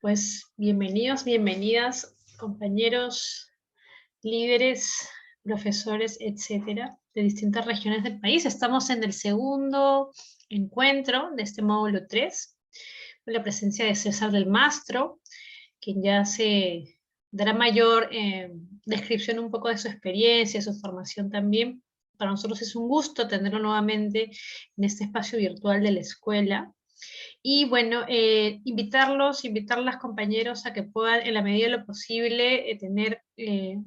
Pues bienvenidos, bienvenidas, compañeros, líderes, profesores, etcétera, de distintas regiones del país. Estamos en el segundo encuentro de este módulo 3, con la presencia de César del Mastro, quien ya se dará mayor descripción un poco de su experiencia, su formación también. Para nosotros es un gusto tenerlo nuevamente en este espacio virtual de la escuela. Y bueno, invitarlas compañeros a que puedan, en la medida de lo posible, tener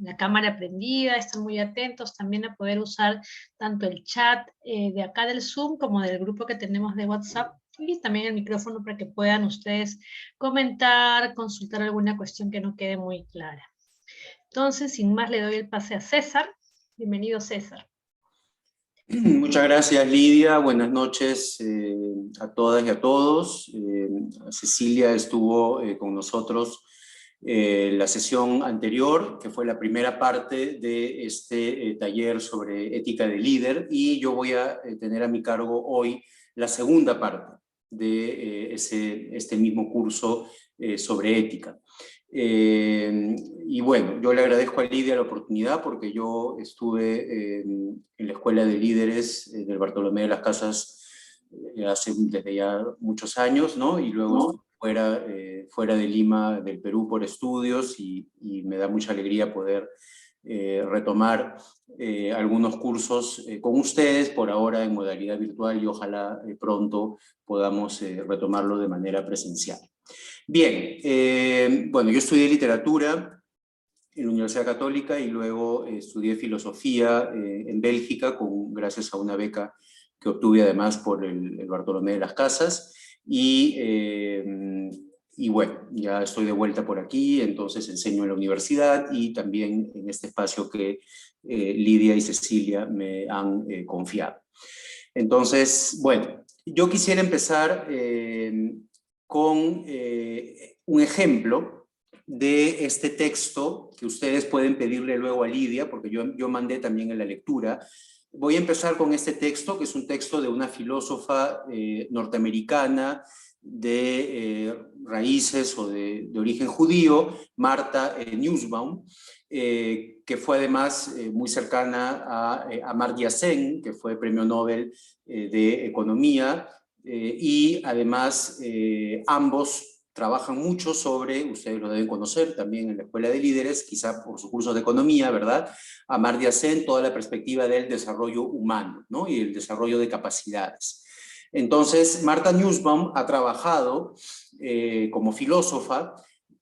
la cámara prendida, estar muy atentos también a poder usar tanto el chat de acá del Zoom como del grupo que tenemos de WhatsApp, y también el micrófono para que puedan ustedes comentar, consultar alguna cuestión que no quede muy clara. Entonces, sin más, le doy el pase a César. Bienvenido, César. Muchas gracias, Lidia. Buenas noches a todas y a todos. Cecilia estuvo con nosotros la sesión anterior, que fue la primera parte de este taller sobre ética de líder, y yo voy a tener a mi cargo hoy la segunda parte de este mismo curso sobre ética. Y bueno, yo le agradezco a Lidia la oportunidad porque yo estuve en la Escuela de Líderes del Bartolomé de las Casas desde ya muchos años, ¿no? Y luego fuera de Lima, del Perú, por estudios, y me da mucha alegría poder retomar algunos cursos con ustedes, por ahora en modalidad virtual, y ojalá pronto podamos retomarlo de manera presencial. Bien, bueno, yo estudié literatura en la Universidad Católica y luego estudié filosofía en Bélgica, gracias a una beca que obtuve además por el Bartolomé de las Casas. Y bueno, ya estoy de vuelta por aquí, entonces enseño en la universidad y también en este espacio que Lidia y Cecilia me han confiado. Entonces, bueno, yo quisiera empezar con un ejemplo de este texto que ustedes pueden pedirle luego a Lidia, porque yo mandé también en la lectura. Voy a empezar con este texto, que es un texto de una filósofa norteamericana de raíces o de origen judío, Martha Nussbaum, que fue además muy cercana a Amartya Sen, que fue premio Nobel de Economía, y además ambos trabajan mucho sobre, ustedes lo deben conocer también en la Escuela de Líderes, quizá por su curso de Economía, ¿verdad? Amartya Sen, toda la perspectiva del desarrollo humano, ¿no? Y el desarrollo de capacidades. Entonces, Martha Nussbaum ha trabajado como filósofa,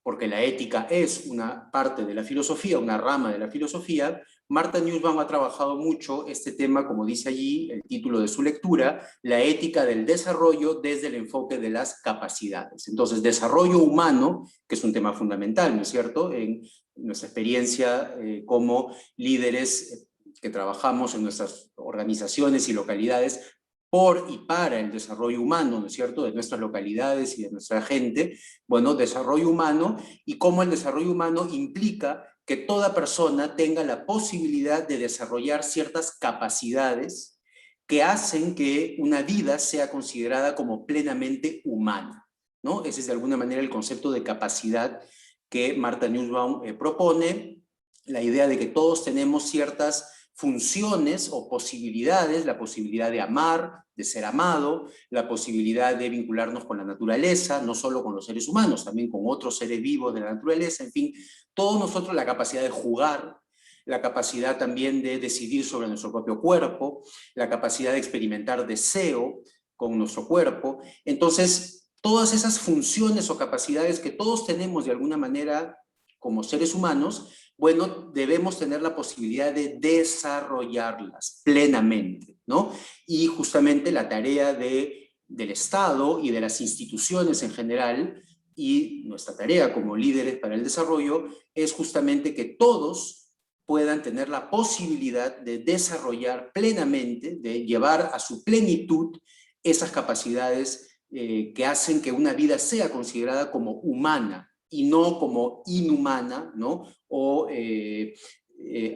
porque la ética es una parte de la filosofía, una rama de la filosofía. Martha Nussbaum ha trabajado mucho este tema, como dice allí el título de su lectura, la ética del desarrollo desde el enfoque de las capacidades. Entonces, desarrollo humano, que es un tema fundamental, ¿no es cierto?, en nuestra experiencia como líderes que trabajamos en nuestras organizaciones y localidades por y para el desarrollo humano, ¿no es cierto?, de nuestras localidades y de nuestra gente. Bueno, desarrollo humano, y cómo el desarrollo humano implica que toda persona tenga la posibilidad de desarrollar ciertas capacidades que hacen que una vida sea considerada como plenamente humana, ¿no? Ese es de alguna manera el concepto de capacidad que Martha Nussbaum propone, la idea de que todos tenemos ciertas funciones o posibilidades, la posibilidad de amar, de ser amado, la posibilidad de vincularnos con la naturaleza, no solo con los seres humanos, también con otros seres vivos de la naturaleza, en fin, todos nosotros, la capacidad de jugar, la capacidad también de decidir sobre nuestro propio cuerpo, la capacidad de experimentar deseo con nuestro cuerpo. Entonces, todas esas funciones o capacidades que todos tenemos de alguna manera como seres humanos, bueno, debemos tener la posibilidad de desarrollarlas plenamente, ¿no? Y justamente la tarea del Estado y de las instituciones en general, y nuestra tarea como líderes para el desarrollo, es justamente que todos puedan tener la posibilidad de desarrollar plenamente, de llevar a su plenitud esas capacidades que hacen que una vida sea considerada como humana y no como inhumana, ¿no? O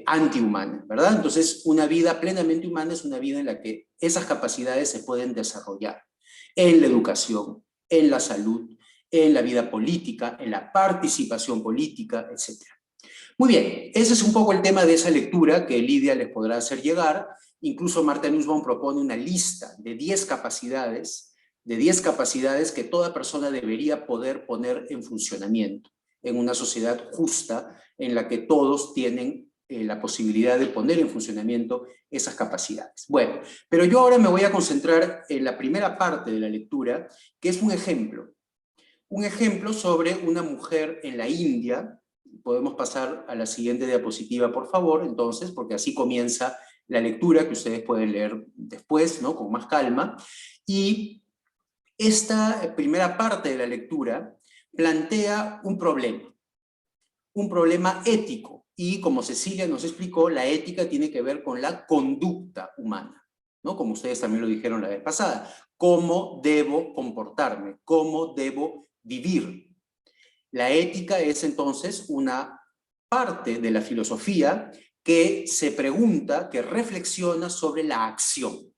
antihumana, ¿verdad? Entonces, una vida plenamente humana es una vida en la que esas capacidades se pueden desarrollar en la educación, en la salud, en la vida política, en la participación política, etc. Muy bien, ese es un poco el tema de esa lectura que Lidia les podrá hacer llegar. Incluso Martha Nussbaum propone una lista de 10 capacidades, que toda persona debería poder poner en funcionamiento en una sociedad justa en la que todos tienen la posibilidad de poner en funcionamiento esas capacidades. Bueno, pero yo ahora me voy a concentrar en la primera parte de la lectura, que es un ejemplo sobre una mujer en la India. Podemos pasar a la siguiente diapositiva, por favor, entonces, porque así comienza la lectura que ustedes pueden leer después, ¿no? Con más calma. Y esta primera parte de la lectura plantea un problema ético. Y como Cecilia nos explicó, la ética tiene que ver con la conducta humana, ¿no? Como ustedes también lo dijeron la vez pasada. ¿Cómo debo comportarme? ¿Cómo debo vivir? La ética es entonces una parte de la filosofía que se pregunta, que reflexiona sobre la acción,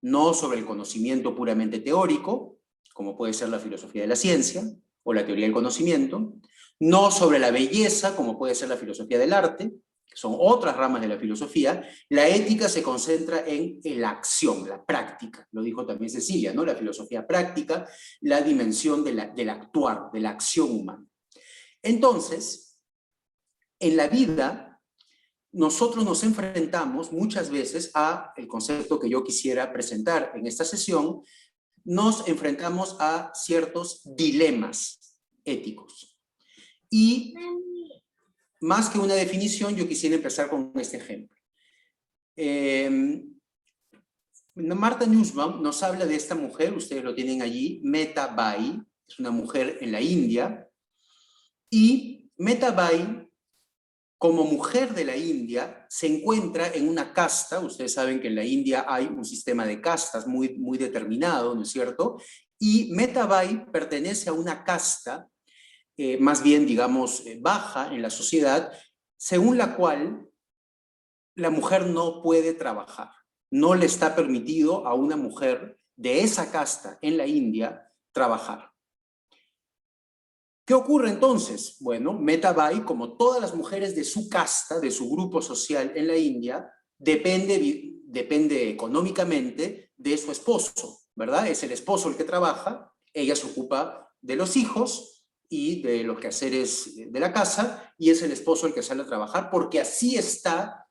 no sobre el conocimiento puramente teórico, como puede ser la filosofía de la ciencia o la teoría del conocimiento, no sobre la belleza, como puede ser la filosofía del arte, que son otras ramas de la filosofía. La ética se concentra en la acción, la práctica, lo dijo también Cecilia, ¿no? La filosofía práctica, la dimensión del actuar, de la acción humana. Entonces, en la vida, nosotros nos enfrentamos muchas veces a el concepto que yo quisiera presentar en esta sesión. Nos enfrentamos a ciertos dilemas éticos. Y más que una definición, yo quisiera empezar con este ejemplo. Martha Nussbaum nos habla de esta mujer, ustedes lo tienen allí, Meta Bai, es una mujer en la India, y Meta Bai, como mujer de la India, se encuentra en una casta. Ustedes saben que en la India hay un sistema de castas muy, muy determinado, ¿no es cierto? Y Meta Bai pertenece a una casta, más bien, digamos, baja en la sociedad, según la cual la mujer no puede trabajar. No le está permitido a una mujer de esa casta en la India trabajar. ¿Qué ocurre entonces? Bueno, Meta Bai, como todas las mujeres de su casta, de su grupo social en la India, depende económicamente de su esposo, ¿verdad? Es el esposo el que trabaja, ella se ocupa de los hijos y de los quehaceres de la casa, y es el esposo el que sale a trabajar, porque así está,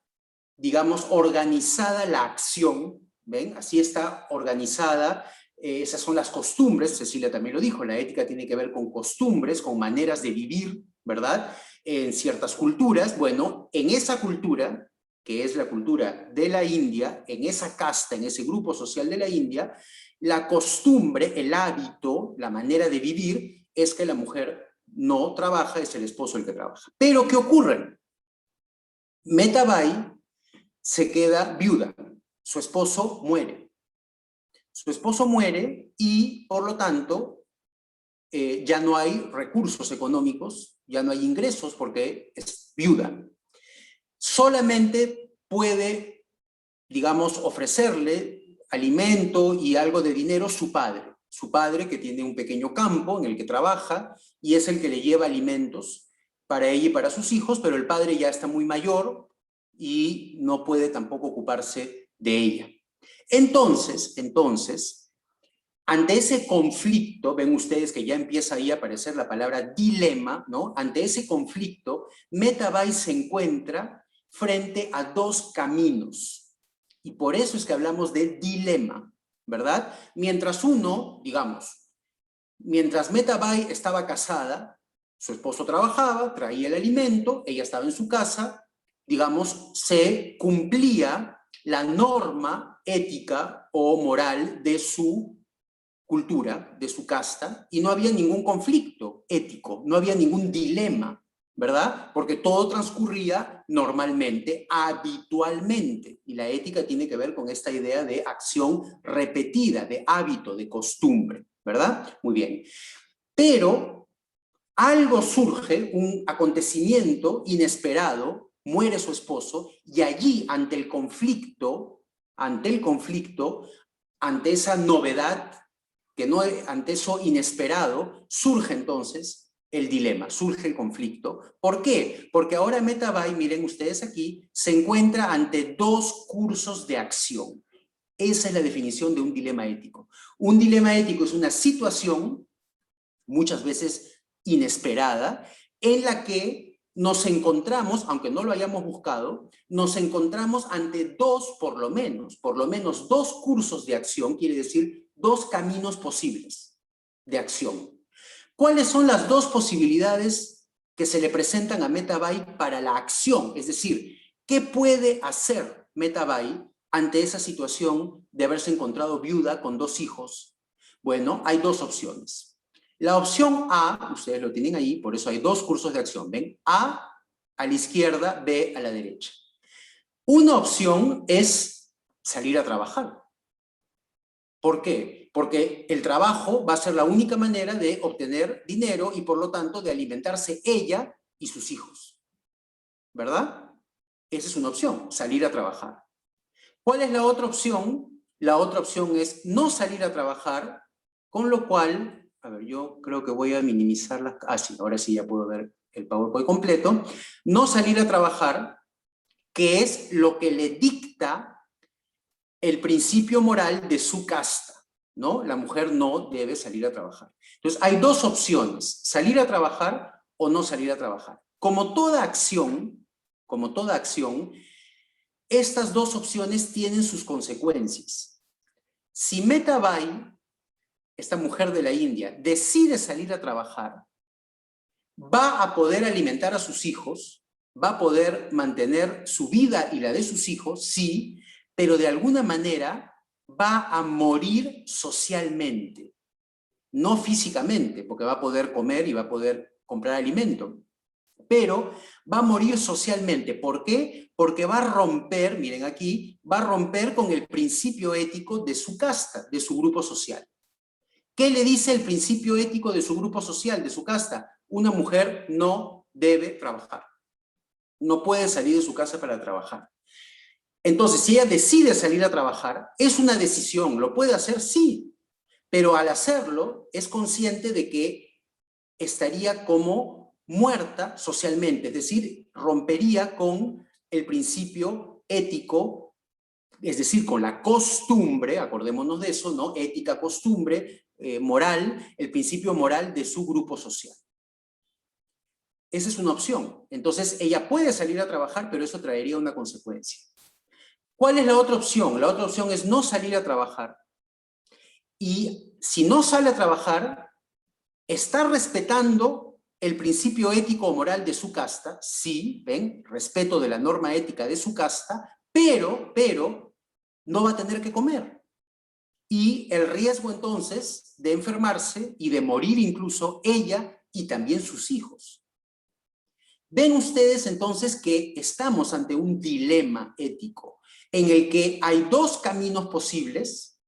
digamos, organizada la acción, ¿ven? Así está organizada. Esas son las costumbres, Cecilia también lo dijo, la ética tiene que ver con costumbres, con maneras de vivir, ¿verdad? En ciertas culturas. Bueno, en esa cultura, que es la cultura de la India, en esa casta, en ese grupo social de la India, la costumbre, el hábito, la manera de vivir es que la mujer no trabaja, es el esposo el que trabaja. Pero ¿qué ocurre? Meta Bai se queda viuda, su esposo muere. Su esposo muere y, por lo tanto, ya no hay recursos económicos, ya no hay ingresos porque es viuda. Solamente puede, digamos, ofrecerle alimento y algo de dinero su padre que tiene un pequeño campo en el que trabaja y es el que le lleva alimentos para ella y para sus hijos, pero el padre ya está muy mayor y no puede tampoco ocuparse de ella. Entonces, ante ese conflicto, ven ustedes que ya empieza ahí a aparecer la palabra dilema, ¿no? Ante ese conflicto, Meta Bai se encuentra frente a dos caminos. Y por eso es que hablamos de dilema, ¿verdad? Mientras Meta Bai estaba casada, su esposo trabajaba, traía el alimento, ella estaba en su casa, digamos, se cumplía la norma ética o moral de su cultura, de su casta, y no había ningún conflicto ético, no había ningún dilema, ¿verdad? Porque todo transcurría normalmente, habitualmente, y la ética tiene que ver con esta idea de acción repetida, de hábito, de costumbre, ¿verdad? Muy bien. Pero algo surge, un acontecimiento inesperado, muere su esposo, y allí, ante el conflicto, ante esa novedad ante eso inesperado, surge entonces el dilema, surge el conflicto. ¿Por qué? Porque ahora Metabai, miren ustedes aquí, se encuentra ante dos cursos de acción. Esa es la definición de un dilema ético. Un dilema ético es una situación, muchas veces inesperada, en la que nos encontramos, aunque no lo hayamos buscado, nos encontramos ante dos, por lo menos dos cursos de acción, quiere decir dos caminos posibles de acción. ¿Cuáles son las dos posibilidades que se le presentan a Metabai para la acción? Es decir, ¿qué puede hacer Metabai ante esa situación de haberse encontrado viuda con dos hijos? Bueno, hay dos opciones. La opción A, ustedes lo tienen ahí, por eso hay dos cursos de acción, ¿ven? A la izquierda, B a la derecha. Una opción es salir a trabajar. ¿Por qué? Porque el trabajo va a ser la única manera de obtener dinero y por lo tanto de alimentarse ella y sus hijos. ¿Verdad? Esa es una opción, salir a trabajar. ¿Cuál es la otra opción? La otra opción es no salir a trabajar, con lo cual, a ver, yo creo que voy a minimizar las... Ah, sí, ahora sí ya puedo ver el PowerPoint completo. No salir a trabajar, que es lo que le dicta el principio moral de su casta, ¿no? La mujer no debe salir a trabajar. Entonces, hay dos opciones, salir a trabajar o no salir a trabajar. Como toda acción, estas dos opciones tienen sus consecuencias. Si Metabai, esta mujer de la India, decide salir a trabajar, va a poder alimentar a sus hijos, va a poder mantener su vida y la de sus hijos, sí, pero de alguna manera va a morir socialmente, no físicamente, porque va a poder comer y va a poder comprar alimento, pero va a morir socialmente. ¿Por qué? Porque va a romper, miren aquí, va a romper con el principio ético de su casta, de su grupo social. ¿Qué le dice el principio ético de su grupo social, de su casta? Una mujer no debe trabajar. No puede salir de su casa para trabajar. Entonces, si ella decide salir a trabajar, es una decisión. ¿Lo puede hacer? Sí. Pero al hacerlo, es consciente de que estaría como muerta socialmente. Es decir, rompería con el principio ético, es decir, con la costumbre, acordémonos de eso, ¿no? Ética, costumbre, moral, el principio moral de su grupo social. Esa es una opción. Entonces, ella puede salir a trabajar, pero eso traería una consecuencia. ¿Cuál es la otra opción? La otra opción es no salir a trabajar. Y si no sale a trabajar, está respetando el principio ético o moral de su casta, sí, ven, respeto de la norma ética de su casta, pero no va a tener que comer. Y el riesgo entonces de enfermarse y de morir incluso ella y también sus hijos. Ven ustedes entonces que estamos ante un dilema ético en el que hay dos caminos posibles,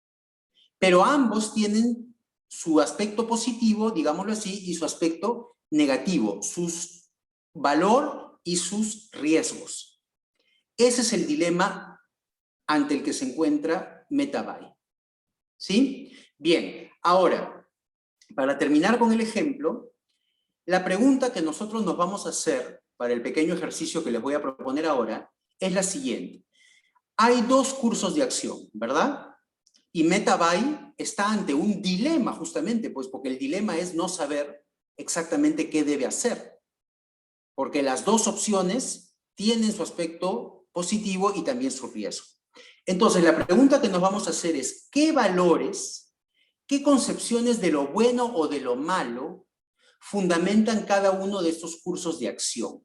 pero ambos tienen su aspecto positivo, digámoslo así, y su aspecto negativo, su valor y sus riesgos. Ese es el dilema ante el que se encuentra Metabai. ¿Sí? Bien, ahora, para terminar con el ejemplo, la pregunta que nosotros nos vamos a hacer para el pequeño ejercicio que les voy a proponer ahora es la siguiente. Hay dos cursos de acción, ¿verdad? Y Metabai está ante un dilema justamente, pues porque el dilema es no saber exactamente qué debe hacer. Porque las dos opciones tienen su aspecto positivo y también su riesgo. Entonces, la pregunta que nos vamos a hacer es, ¿qué valores, qué concepciones de lo bueno o de lo malo fundamentan cada uno de estos cursos de acción?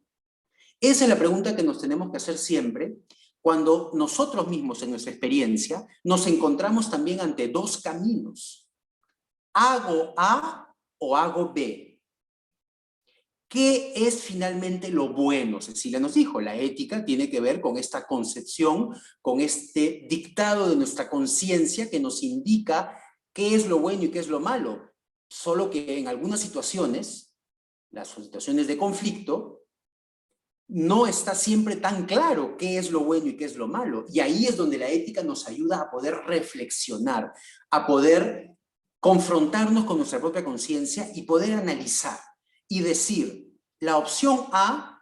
Esa es la pregunta que nos tenemos que hacer siempre cuando nosotros mismos en nuestra experiencia nos encontramos también ante dos caminos. ¿Hago A o hago B? ¿Qué es finalmente lo bueno? Cecilia nos dijo, la ética tiene que ver con esta concepción, con este dictado de nuestra conciencia que nos indica qué es lo bueno y qué es lo malo. Solo que en algunas situaciones, las situaciones de conflicto, no está siempre tan claro qué es lo bueno y qué es lo malo. Y ahí es donde la ética nos ayuda a poder reflexionar, a poder confrontarnos con nuestra propia conciencia y poder analizar y decir, la opción A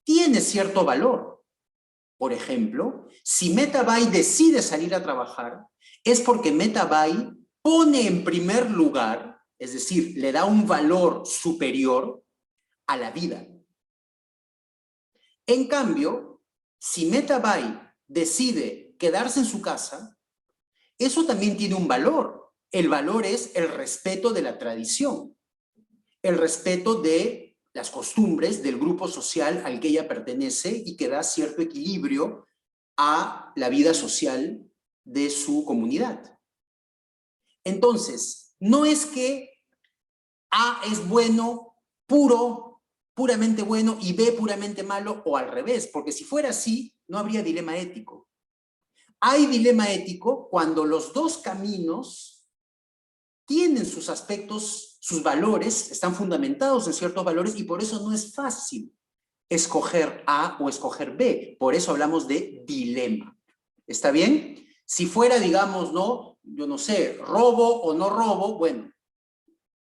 tiene cierto valor. Por ejemplo, si Metabai decide salir a trabajar, es porque Metabai pone en primer lugar, es decir, le da un valor superior a la vida. En cambio, si Metabai decide quedarse en su casa, eso también tiene un valor. El valor es el respeto de la tradición, el respeto de las costumbres del grupo social al que ella pertenece y que da cierto equilibrio a la vida social de su comunidad. Entonces, no es que A es bueno, puramente bueno, y B puramente malo, o al revés, porque si fuera así, no habría dilema ético. Hay dilema ético cuando los dos caminos tienen sus aspectos, sus valores, están fundamentados en ciertos valores, y por eso no es fácil escoger A o escoger B. Por eso hablamos de dilema. ¿Está bien? Si fuera, digamos, no, yo no sé, robo o no robo, bueno,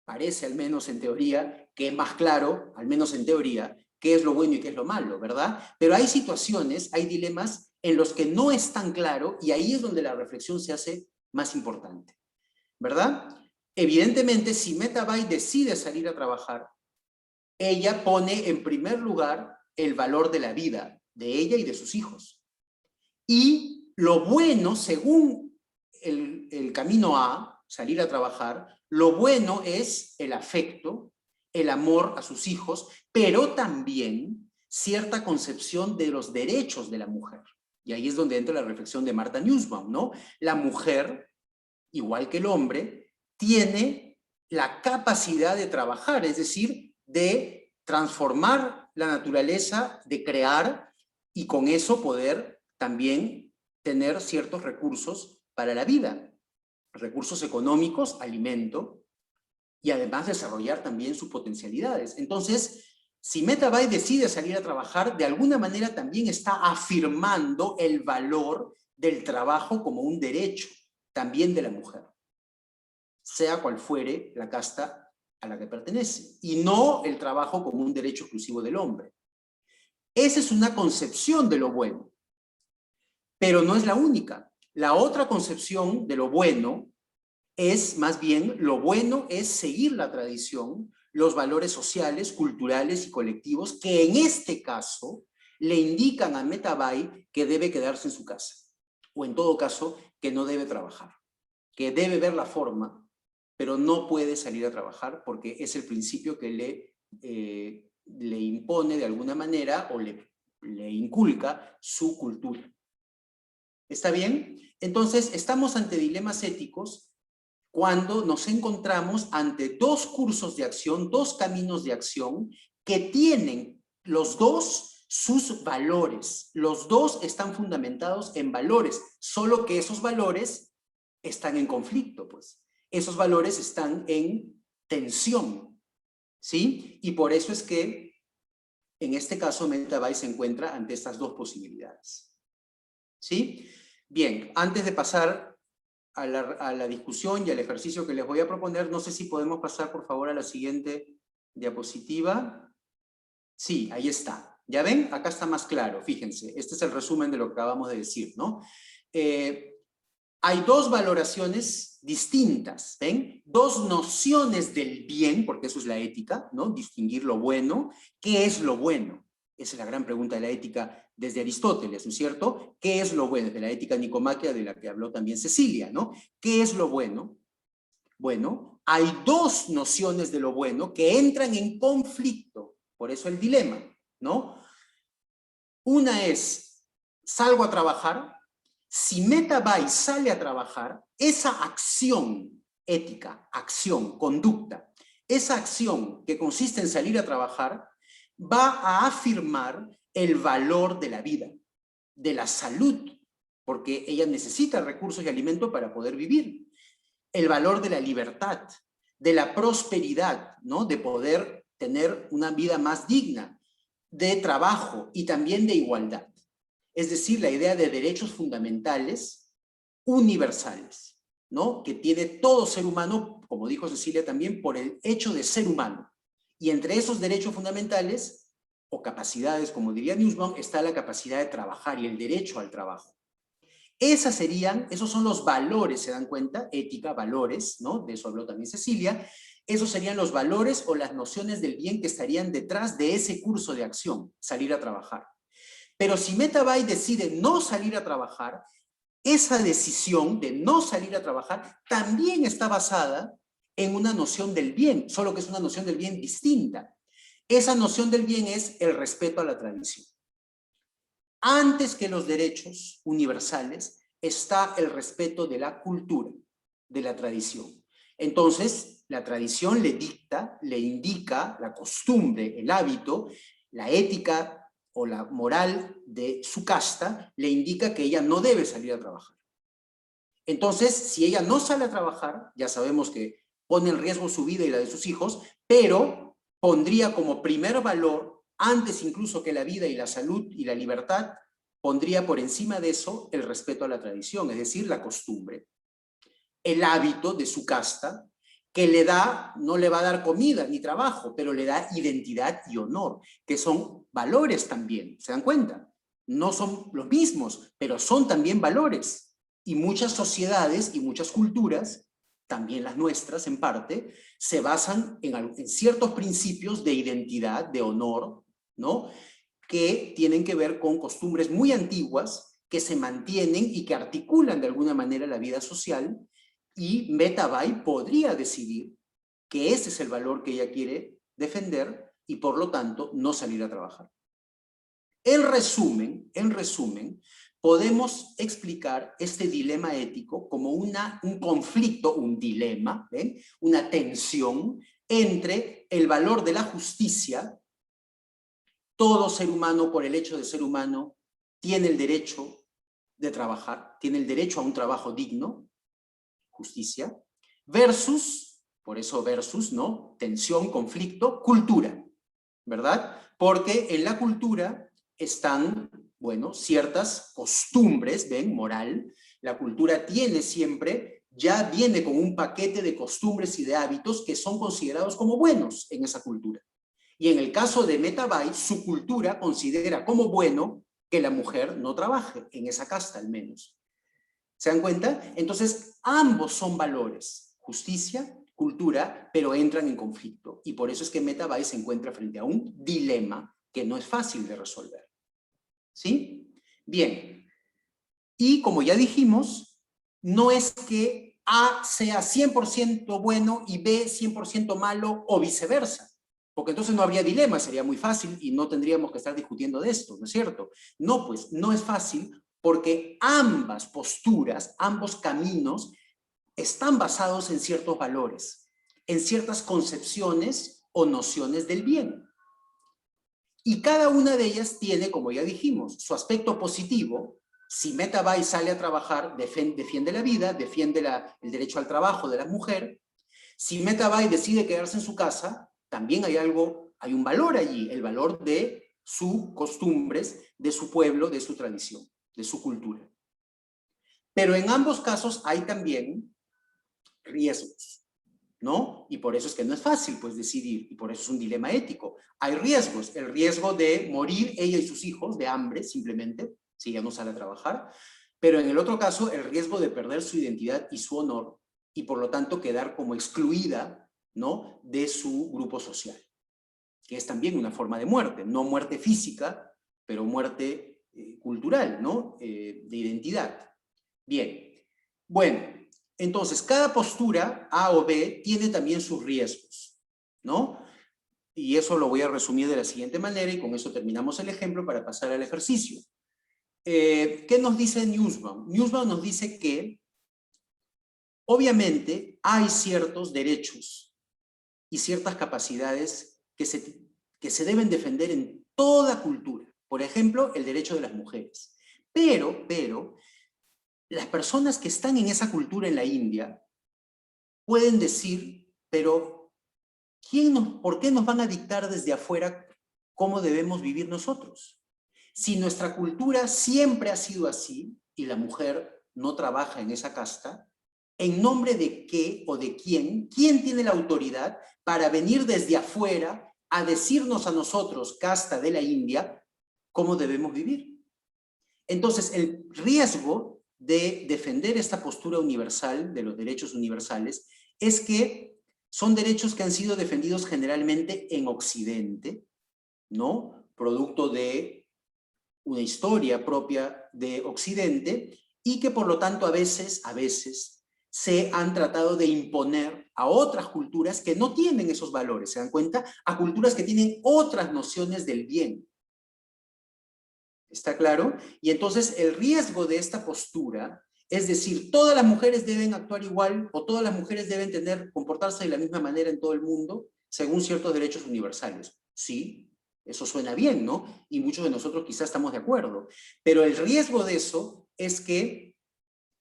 parece al menos en teoría que es más claro, al menos en teoría, qué es lo bueno y qué es lo malo, ¿verdad? Pero hay situaciones, hay dilemas en los que no es tan claro y ahí es donde la reflexión se hace más importante, ¿verdad? Evidentemente, si Metabai decide salir a trabajar, ella pone en primer lugar el valor de la vida de ella y de sus hijos. Y lo bueno, según el camino A, salir a trabajar, lo bueno es el afecto, el amor a sus hijos, pero también cierta concepción de los derechos de la mujer. Y ahí es donde entra la reflexión de Martha Nussbaum, ¿no? La mujer, igual que el hombre, tiene la capacidad de trabajar, es decir, de transformar la naturaleza, de crear y con eso poder también tener ciertos recursos para la vida, recursos económicos, alimento, y además desarrollar también sus potencialidades. Entonces, si Metabai decide salir a trabajar, de alguna manera también está afirmando el valor del trabajo como un derecho, también de la mujer, sea cual fuere la casta a la que pertenece, y no el trabajo como un derecho exclusivo del hombre. Esa es una concepción de lo bueno, pero no es la única. La otra concepción de lo bueno es más bien, lo bueno es seguir la tradición, los valores sociales, culturales y colectivos que en este caso le indican a Metabai que debe quedarse en su casa, o en todo caso que no debe trabajar, que debe ver la forma, pero no puede salir a trabajar porque es el principio que le impone de alguna manera o le inculca su cultura. ¿Está bien? Entonces, estamos ante dilemas éticos cuando nos encontramos ante dos cursos de acción, dos caminos de acción que tienen los dos sus valores. Los dos están fundamentados en valores, solo que esos valores están en conflicto, pues. Esos valores están en tensión, ¿sí? Y por eso es que en este caso Metabai se encuentra ante estas dos posibilidades, ¿sí? Bien, antes de pasar a la discusión y al ejercicio que les voy a proponer, no sé si podemos pasar por favor a la siguiente diapositiva. Sí, ahí está. ¿Ya ven? Acá está más claro, fíjense. Este es el resumen de lo que acabamos de decir, ¿no? Hay dos valoraciones distintas, ¿ven? Dos nociones del bien, porque eso es la ética, ¿no? Distinguir lo bueno. ¿Qué es lo bueno? Esa es la gran pregunta de la ética desde Aristóteles, ¿no es cierto? ¿Qué es lo bueno? De la ética nicomaquia de la que habló también Cecilia, ¿no? ¿Qué es lo bueno? Bueno, hay dos nociones de lo bueno que entran en conflicto, por eso el dilema, ¿no? Una es, salgo a trabajar. Si Metabai sale a trabajar, esa acción ética, acción, conducta, esa acción que consiste en salir a trabajar, va a afirmar el valor de la vida, de la salud, porque ella necesita recursos y alimento para poder vivir. El valor de la libertad, de la prosperidad, ¿no? De poder tener una vida más digna, de trabajo y también de igualdad. Es decir, la idea de derechos fundamentales universales, ¿no? Que tiene todo ser humano, como dijo Cecilia también, por el hecho de ser humano. Y entre esos derechos fundamentales, o capacidades, como diría Nussbaum, está la capacidad de trabajar y el derecho al trabajo. Esos son los valores, ¿se dan cuenta? Ética, valores, ¿no? De eso habló también Cecilia. Esos serían los valores o las nociones del bien que estarían detrás de ese curso de acción, salir a trabajar. Pero si Metabai decide no salir a trabajar, esa decisión de no salir a trabajar también está basada en una noción del bien, solo que es una noción del bien distinta. Esa noción del bien es el respeto a la tradición. Antes que los derechos universales está el respeto de la cultura, de la tradición. Entonces, la tradición le dicta, le indica la costumbre, el hábito, la ética o la moral de su casta, le indica que ella no debe salir a trabajar. Entonces, si ella no sale a trabajar, ya sabemos que pone en riesgo su vida y la de sus hijos, pero pondría como primer valor, antes incluso que la vida y la salud y la libertad, pondría por encima de eso el respeto a la tradición, es decir, la costumbre, el hábito de su casta, que le da, no le va a dar comida ni trabajo, pero le da identidad y honor, que son valores también, ¿se dan cuenta? No son los mismos, pero son también valores. Y muchas sociedades y muchas culturas, también las nuestras en parte, se basan en ciertos principios de identidad, de honor, ¿no? Que tienen que ver con costumbres muy antiguas que se mantienen y que articulan de alguna manera la vida social, y Metabai podría decidir que ese es el valor que ella quiere defender y por lo tanto no salir a trabajar. En resumen, podemos explicar este dilema ético como un conflicto, un dilema, ¿ven? Una tensión entre el valor de la justicia. Todo ser humano, por el hecho de ser humano, tiene el derecho de trabajar, tiene el derecho a un trabajo digno, justicia, versus, por eso versus, ¿no? Tensión, conflicto, cultura, ¿verdad? Porque en la cultura están, bueno, ciertas costumbres, ¿ven? Moral. La cultura tiene siempre, ya viene con un paquete de costumbres y de hábitos que son considerados como buenos en esa cultura. Y en el caso de Metabai, su cultura considera como bueno que la mujer no trabaje, en esa casta al menos. ¿Se dan cuenta? Entonces, ambos son valores, justicia, cultura, pero entran en conflicto. Y por eso es que Metabai se encuentra frente a un dilema que no es fácil de resolver. ¿Sí? Bien. Y como ya dijimos, no es que A sea 100% bueno y B 100% malo o viceversa. Porque entonces no habría dilema, sería muy fácil y no tendríamos que estar discutiendo de esto, ¿no es cierto? No, pues no es fácil porque ambas posturas, ambos caminos, están basados en ciertos valores, en ciertas concepciones o nociones del bien. Y cada una de ellas tiene, como ya dijimos, su aspecto positivo. Si Metabai sale a trabajar, defiende la vida, defiende el derecho al trabajo de la mujer. Si Metabai decide quedarse en su casa, también hay un valor allí, el valor de sus costumbres, de su pueblo, de su tradición, de su cultura. Pero en ambos casos hay también riesgos, ¿no? Y por eso es que no es fácil, pues, decidir, y por eso es un dilema ético. Hay riesgos, el riesgo de morir ella y sus hijos de hambre, simplemente, si ella no sale a trabajar, pero en el otro caso, el riesgo de perder su identidad y su honor, y por lo tanto quedar como excluida, ¿no?, de su grupo social, que es también una forma de muerte, no muerte física, pero muerte cultural, ¿no?, de identidad. Bien, bueno, entonces cada postura, A o B, tiene también sus riesgos, ¿no? Y eso lo voy a resumir de la siguiente manera y con eso terminamos el ejemplo para pasar al ejercicio. ¿Qué nos dice Nussbaum? Nussbaum nos dice que obviamente hay ciertos derechos y ciertas capacidades que se deben defender en toda cultura. Por ejemplo, el derecho de las mujeres. Pero, las personas que están en esa cultura en la India pueden decir, pero ¿por qué nos van a dictar desde afuera cómo debemos vivir nosotros? Si nuestra cultura siempre ha sido así y la mujer no trabaja en esa casta, ¿En nombre de qué o de quién? ¿Quién tiene la autoridad para venir desde afuera a decirnos a nosotros, casta de la India, cómo debemos vivir? Entonces, el riesgo de defender esta postura universal de los derechos universales es que son derechos que han sido defendidos generalmente en Occidente, ¿no? Producto de una historia propia de Occidente, y que por lo tanto a veces se han tratado de imponer a otras culturas que no tienen esos valores, ¿se dan cuenta? A culturas que tienen otras nociones del bien. ¿Está claro? Y entonces el riesgo de esta postura es decir, todas las mujeres deben actuar igual o todas las mujeres deben comportarse de la misma manera en todo el mundo según ciertos derechos universales. Sí, eso suena bien, ¿no? Y muchos de nosotros quizás estamos de acuerdo. Pero el riesgo de eso es que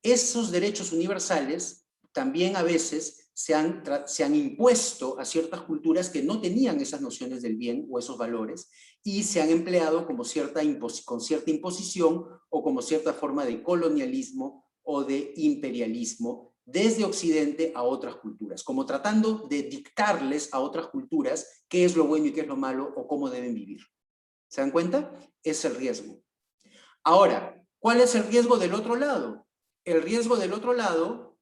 esos derechos universales también a veces se han impuesto a ciertas culturas que no tenían esas nociones del bien o esos valores y se han empleado como con cierta imposición o como cierta forma de colonialismo o de imperialismo desde Occidente a otras culturas, como tratando de dictarles a otras culturas qué es lo bueno y qué es lo malo o cómo deben vivir. ¿Se dan cuenta? Es el riesgo. Ahora, ¿cuál es el riesgo del otro lado? El riesgo del otro lado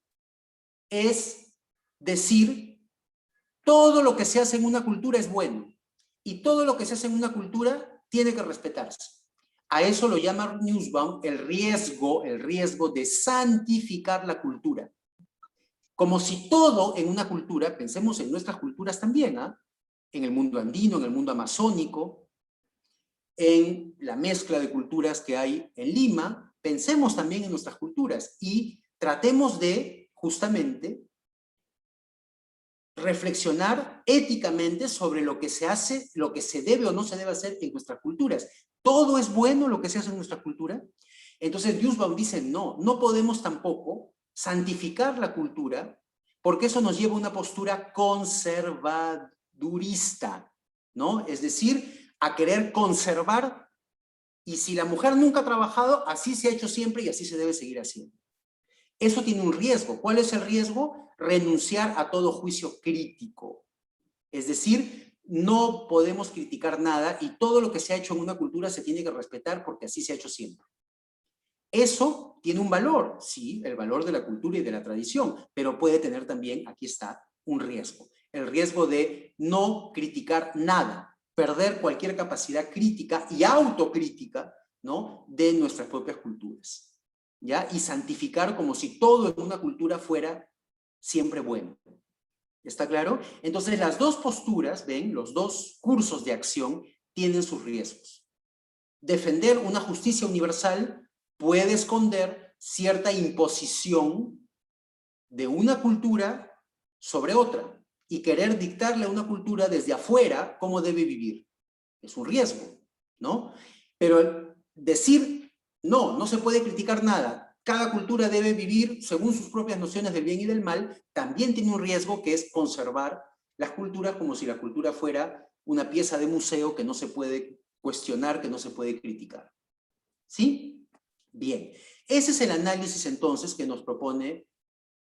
es decir, todo lo que se hace en una cultura es bueno y todo lo que se hace en una cultura tiene que respetarse. A eso lo llama Nussbaum el riesgo de santificar la cultura. Como si todo en una cultura, pensemos en nuestras culturas también, en el mundo andino, en el mundo amazónico, en la mezcla de culturas que hay en Lima, pensemos también en nuestras culturas y tratemos de, justamente, reflexionar éticamente sobre lo que se hace, lo que se debe o no se debe hacer en nuestras culturas. ¿Todo es bueno lo que se hace en nuestra cultura? Entonces Nussbaum dice, no podemos tampoco santificar la cultura, porque eso nos lleva a una postura conservadurista, ¿no? Es decir, a querer conservar, y si la mujer nunca ha trabajado, así se ha hecho siempre y así se debe seguir haciendo. Eso tiene un riesgo. ¿Cuál es el riesgo? Renunciar a todo juicio crítico. Es decir, no podemos criticar nada y todo lo que se ha hecho en una cultura se tiene que respetar porque así se ha hecho siempre. Eso tiene un valor, sí, el valor de la cultura y de la tradición, pero puede tener también, aquí está, un riesgo. El riesgo de no criticar nada, perder cualquier capacidad crítica y autocrítica, ¿no?, de nuestras propias culturas. ¿Ya? Y santificar como si todo en una cultura fuera siempre bueno. ¿Está claro? Entonces las dos posturas, ven, los dos cursos de acción tienen sus riesgos. Defender una justicia universal puede esconder cierta imposición de una cultura sobre otra y querer dictarle a una cultura desde afuera cómo debe vivir. Es un riesgo, ¿no? Pero decir no se puede criticar nada, cada cultura debe vivir según sus propias nociones del bien y del mal, también tiene un riesgo que es conservar las culturas como si la cultura fuera una pieza de museo que no se puede cuestionar, que no se puede criticar. ¿Sí? Bien. Ese es el análisis entonces que nos propone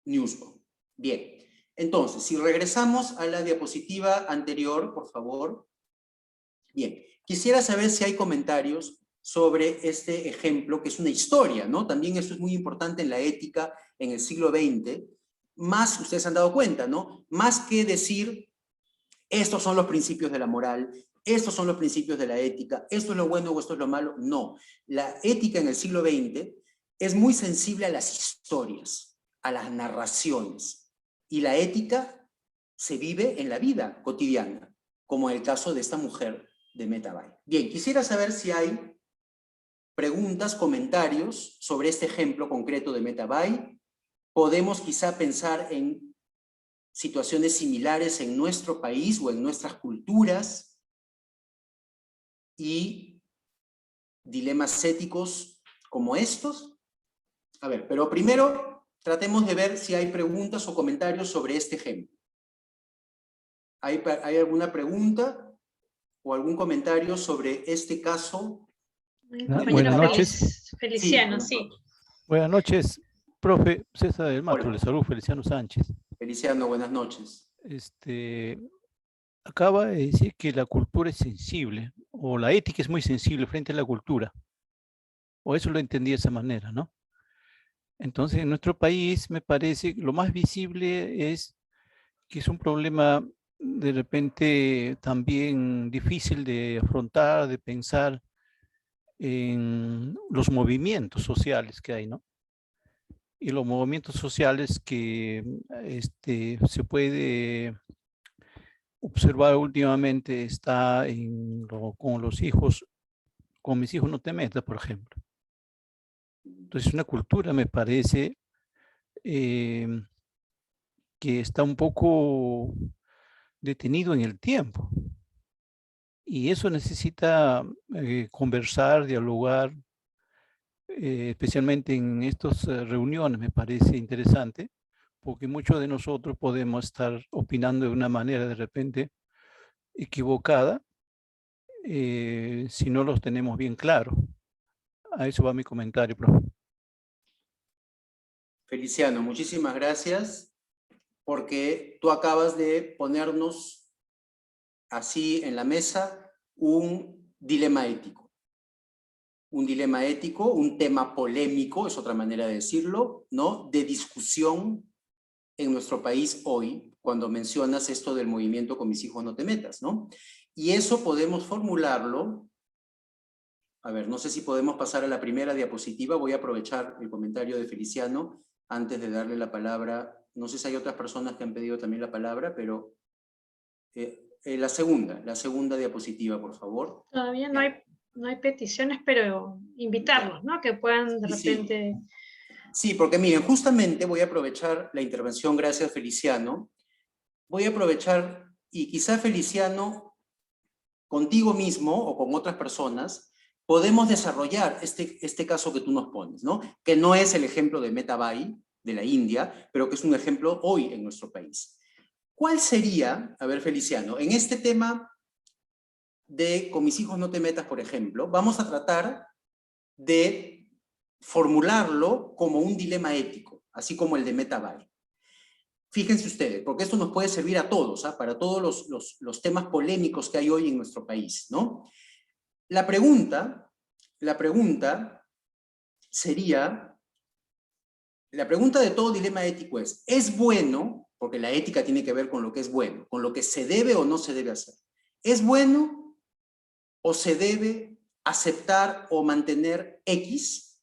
Nussbaum. Bien. Entonces, si regresamos a la diapositiva anterior, por favor. Bien. Quisiera saber si hay comentarios sobre este ejemplo, que es una historia, ¿no? También esto es muy importante en la ética en el siglo XX. Más, ustedes se han dado cuenta, ¿no? Más que decir, estos son los principios de la moral, estos son los principios de la ética, esto es lo bueno o esto es lo malo. No. La ética en el siglo XX es muy sensible a las historias, a las narraciones. Y la ética se vive en la vida cotidiana, como en el caso de esta mujer de Meta Bay. Bien, quisiera saber si hay preguntas, comentarios sobre este ejemplo concreto de Meta Bay. Podemos quizá pensar en situaciones similares en nuestro país o en nuestras culturas y dilemas éticos como estos. A ver, pero primero tratemos de ver si hay preguntas o comentarios sobre este ejemplo. ¿Hay alguna pregunta o algún comentario sobre este caso? Buenas noches. Feliciano, sí. Buenas noches. Profe, César del Mato, Hola. le saludo, Feliciano Sánchez. Feliciano, buenas noches. Acaba de decir que la cultura es sensible, o la ética es muy sensible frente a la cultura, o eso lo entendí de esa manera, ¿no? Entonces, en nuestro país, me parece, lo más visible es que es un problema de repente también difícil de afrontar, de pensar en los movimientos sociales que hay, ¿no? Y los movimientos sociales que se puede observar últimamente está con los hijos, con mis hijos no te metas, por ejemplo. Entonces, una cultura me parece eh, que está un poco detenido en el tiempo. Y eso necesita conversar, dialogar, especialmente en estas reuniones me parece interesante, porque muchos de nosotros podemos estar opinando de una manera de repente equivocada si no los tenemos bien claros. A eso va mi comentario, profe. Feliciano, muchísimas gracias porque tú acabas de ponernos así en la mesa un dilema ético. Un dilema ético, un tema polémico, es otra manera de decirlo, ¿no? De discusión en nuestro país hoy, cuando mencionas esto del movimiento Con mis hijos no te metas, ¿no? Y eso podemos formularlo. A ver, no sé si podemos pasar a la primera diapositiva. Voy a aprovechar el comentario de Feliciano antes de darle la palabra. No sé si hay otras personas que han pedido también la palabra, pero la segunda diapositiva, por favor. Todavía no hay peticiones, pero invitarlos, ¿no? Que puedan de repente... Sí, porque miren, justamente voy a aprovechar la intervención, gracias Feliciano. Voy a aprovechar, y quizá Feliciano, contigo mismo o con otras personas, podemos desarrollar este caso que tú nos pones, ¿no? Que no es el ejemplo de Metabai, de la India, pero que es un ejemplo hoy en nuestro país. ¿Cuál sería, a ver Feliciano, en este tema de Con mis hijos no te metas, por ejemplo, vamos a tratar de formularlo como un dilema ético, así como el de Metabai. Fíjense ustedes, porque esto nos puede servir a todos, ¿ah? Para todos los temas polémicos que hay hoy en nuestro país, ¿no? La pregunta sería, la pregunta de todo dilema ético ¿es bueno, porque la ética tiene que ver con lo que es bueno, con lo que se debe o no se debe hacer, ¿es bueno o se debe aceptar o mantener X?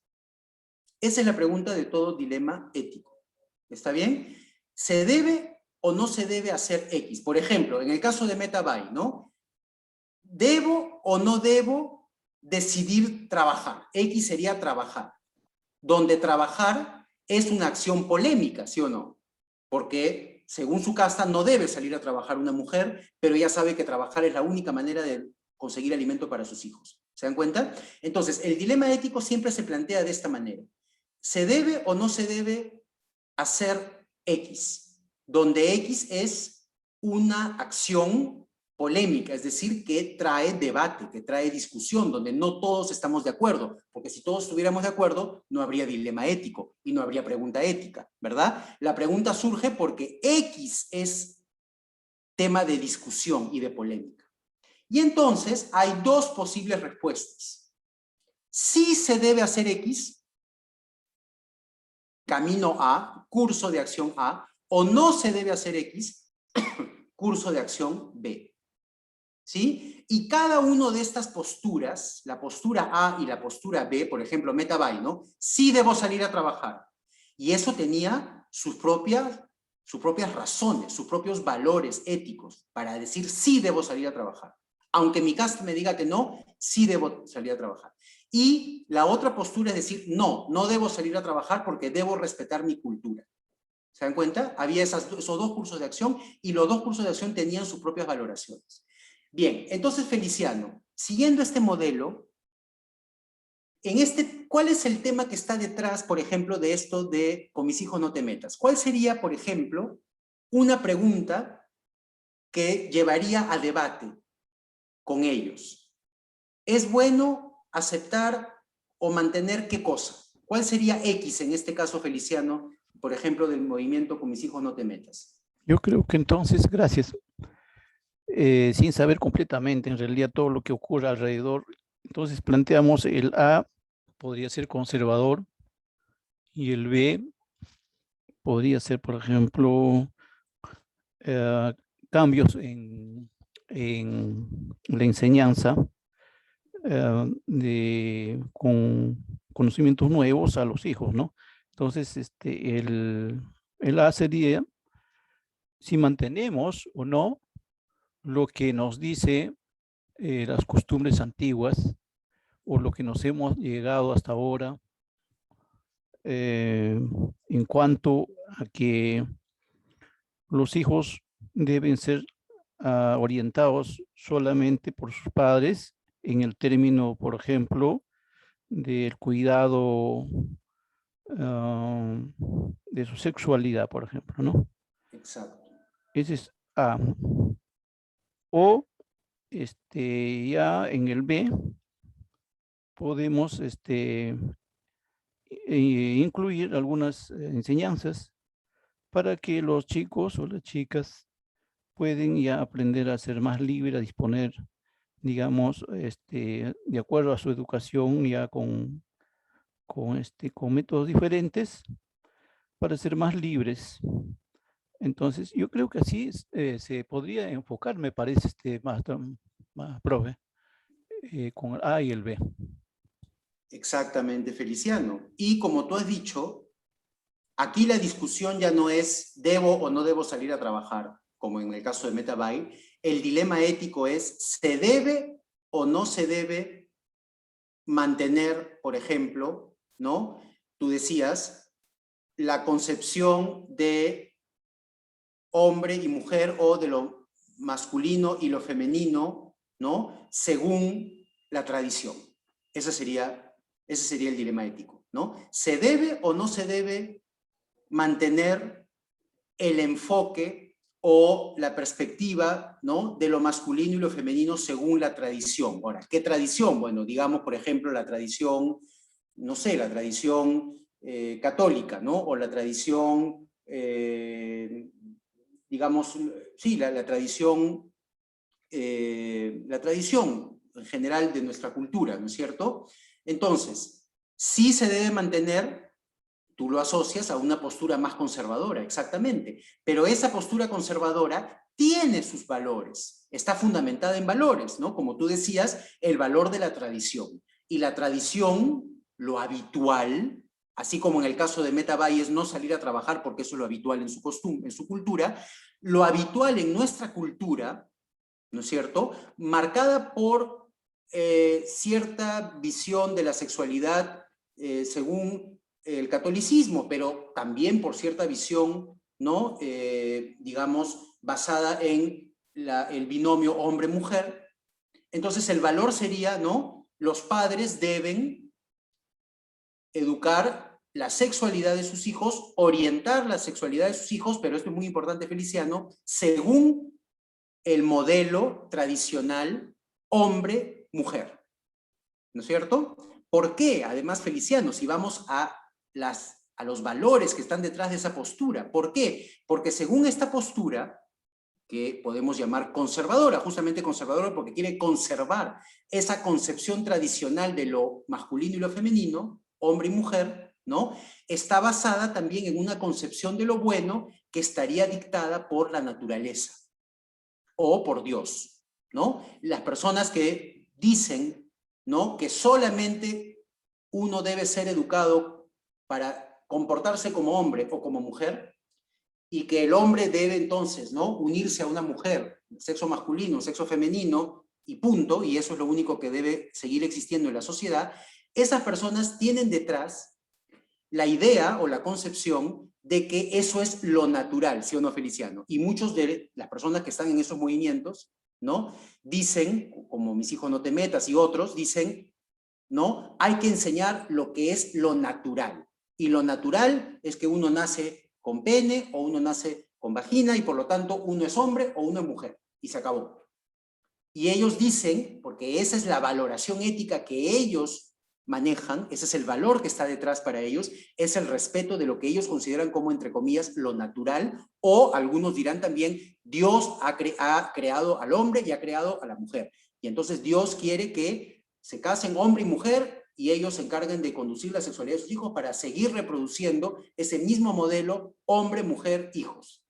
Esa es la pregunta de todo dilema ético. ¿Está bien? ¿Se debe o no se debe hacer X? Por ejemplo, en el caso de Metabai, ¿no? ¿Debo o no debo decidir trabajar? X sería trabajar. Donde trabajar es una acción polémica, ¿sí o no? Porque según su casta no debe salir a trabajar una mujer, pero ella sabe que trabajar es la única manera de conseguir alimento para sus hijos. ¿Se dan cuenta? Entonces, el dilema ético siempre se plantea de esta manera. ¿Se debe o no se debe hacer X? Donde X es una acción polémica, es decir, que trae debate, que trae discusión, donde no todos estamos de acuerdo, porque si todos estuviéramos de acuerdo, no habría dilema ético y no habría pregunta ética, ¿verdad? La pregunta surge porque X es tema de discusión y de polémica. Y entonces hay dos posibles respuestas. Sí se debe hacer X, camino A, curso de acción A, o no se debe hacer X, curso de acción B. ¿Sí? Y cada una de estas posturas, la postura A y la postura B, por ejemplo, Metabai, ¿no? Sí debo salir a trabajar. Y eso tenía sus propias razones, sus propios valores éticos para decir sí debo salir a trabajar. Aunque mi casta me diga que no, sí debo salir a trabajar. Y la otra postura es decir, no debo salir a trabajar porque debo respetar mi cultura. ¿Se dan cuenta? Había esos dos cursos de acción y los dos cursos de acción tenían sus propias valoraciones. Bien, entonces Feliciano, siguiendo este modelo, ¿cuál es el tema que está detrás, por ejemplo, de esto de Con mis hijos no te metas? ¿Cuál sería, por ejemplo, una pregunta que llevaría a debate con ellos? ¿Es bueno aceptar o mantener qué cosa? ¿Cuál sería X en este caso, Feliciano, por ejemplo, del movimiento Con mis hijos no te metas? Yo creo que entonces, gracias, sin saber completamente en realidad todo lo que ocurre alrededor, entonces planteamos el A podría ser conservador y el B podría ser, por ejemplo, cambios en la enseñanza con conocimientos nuevos a los hijos, ¿no? Entonces, el A sería si mantenemos o no lo que nos dice las costumbres antiguas o lo que nos hemos llegado hasta ahora en cuanto a que los hijos deben ser orientados solamente por sus padres en el término, por ejemplo, del cuidado de su sexualidad, por ejemplo, ¿no? Exacto. Ese es A. O ya en el B podemos incluir algunas enseñanzas para que los chicos o las chicas pueden ya aprender a ser más libres, a disponer, digamos, de acuerdo a su educación ya con métodos diferentes para ser más libres. Entonces, yo creo que así se podría enfocar, me parece, más profe, con el A y el B. Exactamente, Feliciano. Y como tú has dicho, aquí la discusión ya no es debo o no debo salir a trabajar, como en el caso de Metabyte. El dilema ético es, ¿se debe o no se debe mantener, por ejemplo, ¿no? Tú decías, la concepción de hombre y mujer o de lo masculino y lo femenino, ¿no? Según la tradición. Ese sería el dilema ético, ¿no? ¿Se debe o no se debe mantener el enfoque o la perspectiva, ¿no? De lo masculino y lo femenino según la tradición? Ahora, ¿qué tradición? Bueno, digamos, por ejemplo, la tradición, no sé, la tradición católica, ¿no? O la tradición, digamos, sí, la tradición en general de nuestra cultura, ¿no es cierto? Entonces, sí se debe mantener, tú lo asocias a una postura más conservadora, exactamente, pero esa postura conservadora tiene sus valores, está fundamentada en valores, ¿no? Como tú decías, el valor de la tradición. Y la tradición, lo habitual, así como en el caso de Metabyte es no salir a trabajar porque eso es lo habitual en su costumbre, en su cultura, lo habitual en nuestra cultura, ¿no es cierto?, marcada por cierta visión de la sexualidad según el catolicismo, pero también por cierta visión, ¿no?, digamos, basada en el binomio hombre-mujer. Entonces el valor sería, ¿no?, los padres deben educar la sexualidad de sus hijos, orientar la sexualidad de sus hijos, pero esto es muy importante, Feliciano, según el modelo tradicional hombre-mujer, ¿no es cierto? ¿Por qué? Además, Feliciano, si vamos a los valores que están detrás de esa postura. ¿Por qué? Porque según esta postura, que podemos llamar conservadora, justamente conservadora porque quiere conservar esa concepción tradicional de lo masculino y lo femenino, hombre y mujer, ¿no? Está basada también en una concepción de lo bueno que estaría dictada por la naturaleza o por Dios, ¿no? Las personas que dicen, ¿no?, que solamente uno debe ser educado para comportarse como hombre o como mujer, y que el hombre debe entonces, ¿no?, unirse a una mujer, sexo masculino, sexo femenino, y punto, y eso es lo único que debe seguir existiendo en la sociedad. Esas personas tienen detrás la idea o la concepción de que eso es lo natural, ¿sí o no, Feliciano? Y muchos de las personas que están en esos movimientos, ¿no?, dicen, como Mis hijos no te metas y otros, dicen, ¿no?, hay que enseñar lo que es lo natural. Y lo natural es que uno nace con pene o uno nace con vagina y por lo tanto uno es hombre o uno es mujer. Y se acabó. Y ellos dicen, porque esa es la valoración ética que ellos manejan, ese es el valor que está detrás para ellos, es el respeto de lo que ellos consideran como, entre comillas, lo natural, o algunos dirán también, Dios ha creado al hombre y ha creado a la mujer. Y entonces Dios quiere que se casen hombre y mujer y ellos se encarguen de conducir la sexualidad de sus hijos para seguir reproduciendo ese mismo modelo hombre, mujer, hijos.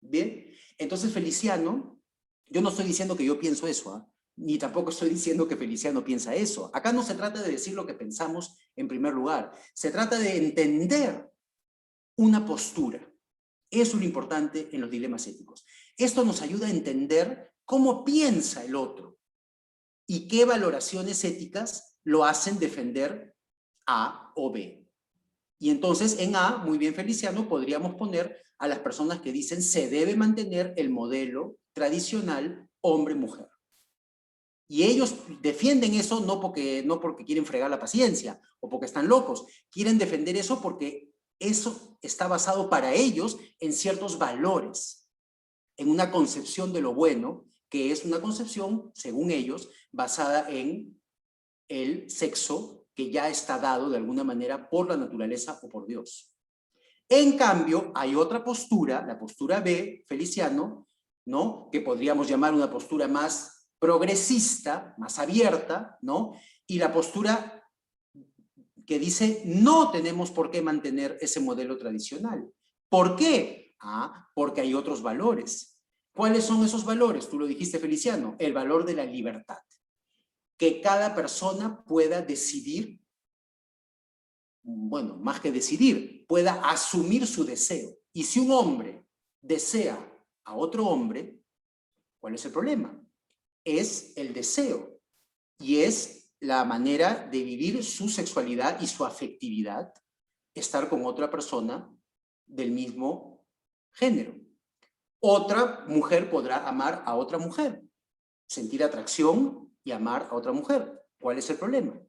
¿Bien? Entonces Feliciano, yo no estoy diciendo que yo pienso eso, ¿eh? Ni tampoco estoy diciendo que Feliciano piensa eso. Acá no se trata de decir lo que pensamos en primer lugar. Se trata de entender una postura. Eso es lo importante en los dilemas éticos. Esto nos ayuda a entender cómo piensa el otro y qué valoraciones éticas lo hacen defender A o B. Y entonces en A, muy bien Feliciano, podríamos poner a las personas que dicen se debe mantener el modelo tradicional hombre-mujer. Y ellos defienden eso no porque quieren fregar la paciencia o porque están locos. Quieren defender eso porque eso está basado para ellos en ciertos valores, en una concepción de lo bueno, que es una concepción, según ellos, basada en el sexo que ya está dado de alguna manera por la naturaleza o por Dios. En cambio, hay otra postura, la postura B, Feliciano, ¿no? Que podríamos llamar una postura más progresista, más abierta, ¿no? Y la postura que dice no tenemos por qué mantener ese modelo tradicional. ¿Por qué? Porque hay otros valores. ¿Cuáles son esos valores? Tú lo dijiste, Feliciano, el valor de la libertad. Que cada persona pueda decidir, bueno, más que decidir, pueda asumir su deseo. Y si un hombre desea a otro hombre, ¿cuál es el problema? Es el deseo y es la manera de vivir su sexualidad y su afectividad, estar con otra persona del mismo género. Otra mujer podrá amar a otra mujer, sentir atracción y amar a otra mujer. ¿Cuál es el problema?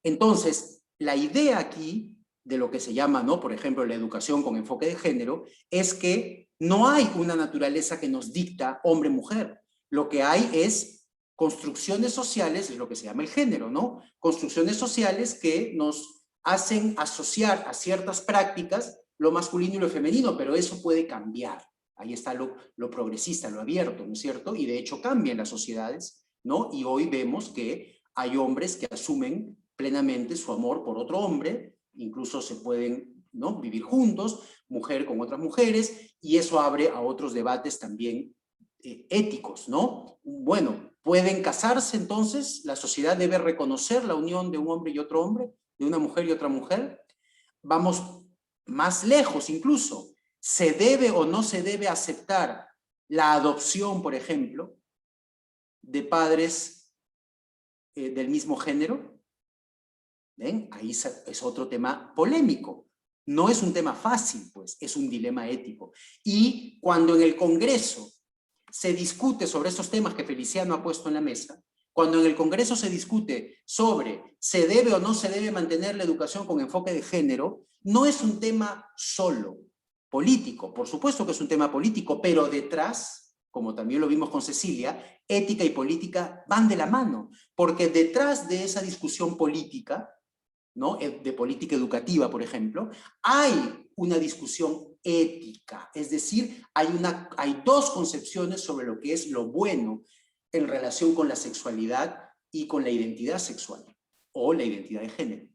Entonces, la idea aquí de lo que se llama, ¿no? Por ejemplo, la educación con enfoque de género, es que no hay una naturaleza que nos dicta hombre-mujer. Lo que hay es construcciones sociales, es lo que se llama el género, ¿no? Construcciones sociales que nos hacen asociar a ciertas prácticas lo masculino y lo femenino, pero eso puede cambiar. Ahí está lo progresista, lo abierto, ¿no es cierto? Y de hecho cambian las sociedades, ¿no? Y hoy vemos que hay hombres que asumen plenamente su amor por otro hombre, incluso se pueden, ¿no? Vivir juntos, mujer con otras mujeres, y eso abre a otros debates también éticos, ¿no? Bueno, ¿pueden casarse entonces? ¿La sociedad debe reconocer la unión de un hombre y otro hombre? ¿De una mujer y otra mujer? Vamos más lejos incluso. ¿Se debe o no se debe aceptar la adopción, por ejemplo, de padres del mismo género? ¿Ven? Ahí es otro tema polémico. No es un tema fácil, pues, es un dilema ético. Y cuando en el Congreso se discute sobre estos temas que Feliciano ha puesto en la mesa, cuando en el Congreso se discute sobre se debe o no se debe mantener la educación con enfoque de género, no es un tema solo político, por supuesto que es un tema político, pero detrás, como también lo vimos con Cecilia, ética y política van de la mano, porque detrás de esa discusión política, ¿no? De política educativa, por ejemplo, hay una discusión ética, es decir, hay dos concepciones sobre lo que es lo bueno en relación con la sexualidad y con la identidad sexual, o la identidad de género.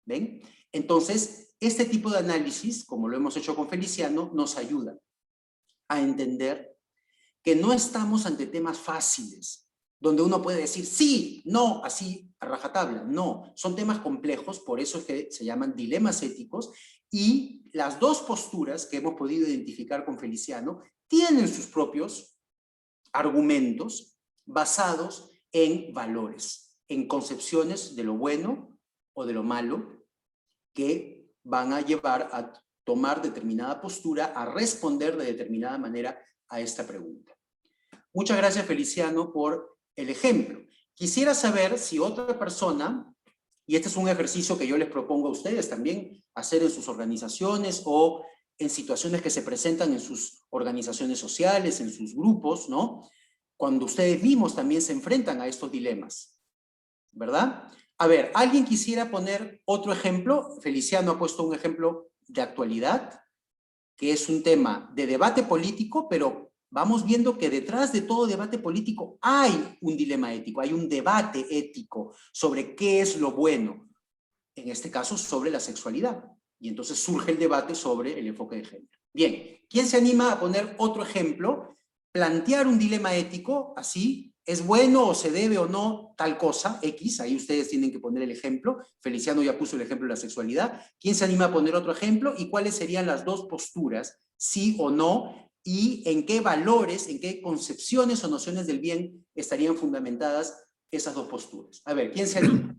¿Ven? Entonces, este tipo de análisis, como lo hemos hecho con Feliciano, nos ayuda a entender que no estamos ante temas fáciles, donde uno puede decir sí, no, así a rajatabla. No, son temas complejos, por eso es que se llaman dilemas éticos, y las dos posturas que hemos podido identificar con Feliciano tienen sus propios argumentos basados en valores, en concepciones de lo bueno o de lo malo, que van a llevar a tomar determinada postura, a responder de determinada manera a esta pregunta. Muchas gracias, Feliciano, por el ejemplo. Quisiera saber si otra persona, y este es un ejercicio que yo les propongo a ustedes también, hacer en sus organizaciones o en situaciones que se presentan en sus organizaciones sociales, en sus grupos, ¿no? Cuando ustedes mismos también se enfrentan a estos dilemas. ¿verdad? A ver, ¿alguien quisiera poner otro ejemplo? Feliciano ha puesto un ejemplo de actualidad, que es un tema de debate político, pero vamos viendo que detrás de todo debate político hay un dilema ético, hay un debate ético sobre qué es lo bueno, en este caso sobre la sexualidad. Y entonces surge el debate sobre el enfoque de género. Bien, ¿quién se anima a poner otro ejemplo? Plantear un dilema ético, así, ¿es bueno o se debe o no tal cosa, X? Ahí ustedes tienen que poner el ejemplo. Feliciano ya puso el ejemplo de la sexualidad. ¿Quién se anima a poner otro ejemplo? ¿Y cuáles serían las dos posturas, sí o no? ¿Y en qué valores, en qué concepciones o nociones del bien estarían fundamentadas esas dos posturas? A ver, ¿quién se anima?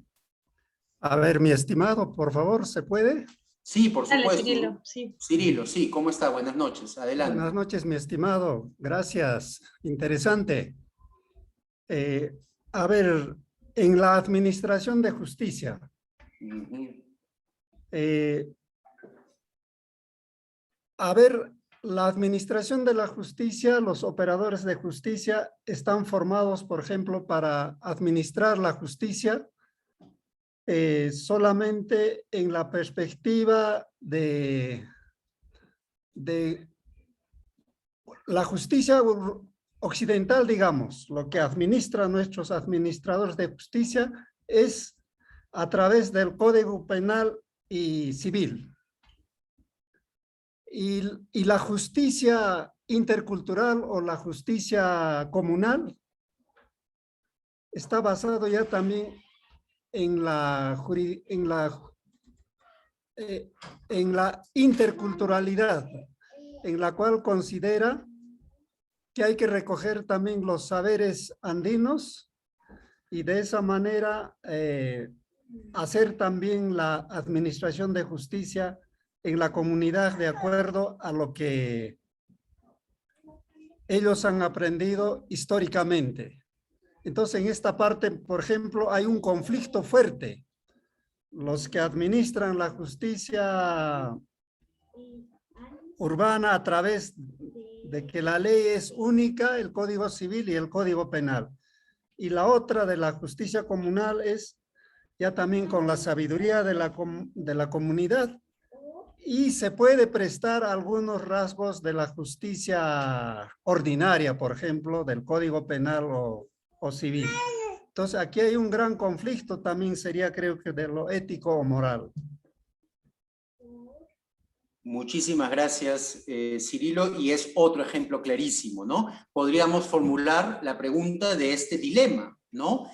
A ver, mi estimado, por favor, ¿se puede? Sí, por Dale, supuesto. Cirilo, sí. Cirilo, sí, ¿cómo está? Buenas noches, adelante. Buenas noches, mi estimado. Gracias. Interesante. A ver, en la administración de justicia, a ver, la administración de la justicia, los operadores de justicia están formados, por ejemplo, para administrar la justicia solamente en la perspectiva de la justicia occidental, digamos, lo que administran nuestros administradores de justicia es a través del Código Penal y Civil. Y la justicia intercultural o la justicia comunal está basado ya también en la interculturalidad, en la cual considera que hay que recoger también los saberes andinos y de esa manera hacer también la administración de justicia en la comunidad de acuerdo a lo que ellos han aprendido históricamente. Entonces, en esta parte, por ejemplo, hay un conflicto fuerte. Los que administran la justicia urbana a través de que la ley es única, el Código Civil y el Código Penal. Y la otra de la justicia comunal es ya también con la sabiduría de la comunidad y se puede prestar algunos rasgos de la justicia ordinaria, por ejemplo, del Código Penal o civil. Entonces, aquí hay un gran conflicto también sería, creo que, de lo ético o moral. Muchísimas gracias, Cirilo, y es otro ejemplo clarísimo, ¿no? Podríamos formular la pregunta de este dilema, ¿no?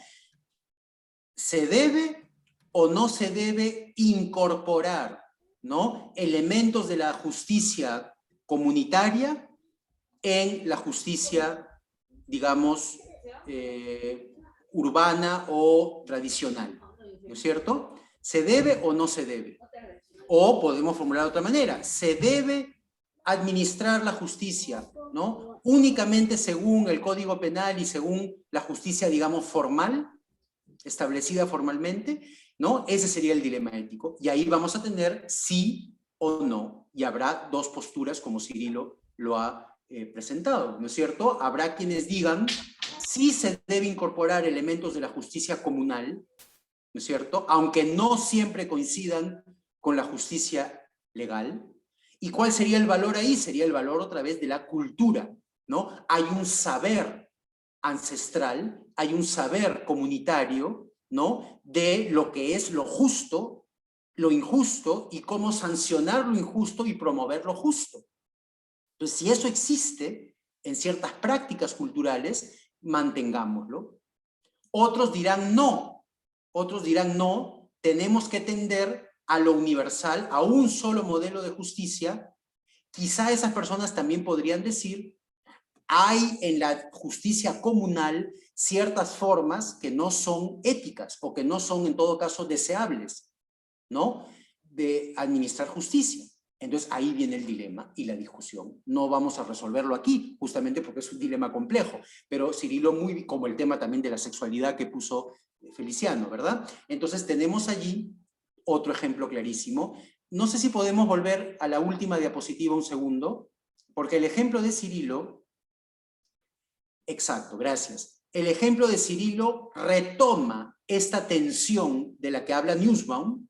¿Se debe o no se debe incorporar, ¿no?, elementos de la justicia comunitaria en la justicia, digamos, urbana o tradicional, ¿no es cierto? ¿Se debe o no se debe? O podemos formular de otra manera, ¿se debe administrar la justicia, ¿no?, únicamente según el Código Penal y según la justicia, digamos, formal, establecida formalmente, ¿no? Ese sería el dilema ético. Y ahí vamos a tener sí o no. Y habrá dos posturas, como Cirilo lo ha presentado, ¿no es cierto? Habrá quienes digan sí se debe incorporar elementos de la justicia comunal, ¿no es cierto?, aunque no siempre coincidan con la justicia legal. ¿Y cuál sería el valor ahí? Sería el valor otra vez de la cultura, ¿no? Hay un saber ancestral, hay un saber comunitario, ¿no?, de lo que es lo justo, lo injusto y cómo sancionar lo injusto y promover lo justo. Entonces, si eso existe en ciertas prácticas culturales, mantengámoslo. Otros dirán no, tenemos que tender a lo universal, a un solo modelo de justicia. Quizá esas personas también podrían decir, hay en la justicia comunal ciertas formas que no son éticas o que no son en todo caso deseables, ¿no?, de administrar justicia. Entonces ahí viene el dilema y la discusión. No vamos a resolverlo aquí, justamente porque es un dilema complejo, pero Cirilo, muy como el tema también de la sexualidad que puso Feliciano, ¿verdad? Entonces tenemos allí otro ejemplo clarísimo. No sé si podemos volver a la última diapositiva un segundo, porque el ejemplo de Cirilo, exacto, gracias. El ejemplo de Cirilo retoma esta tensión de la que habla Nussbaum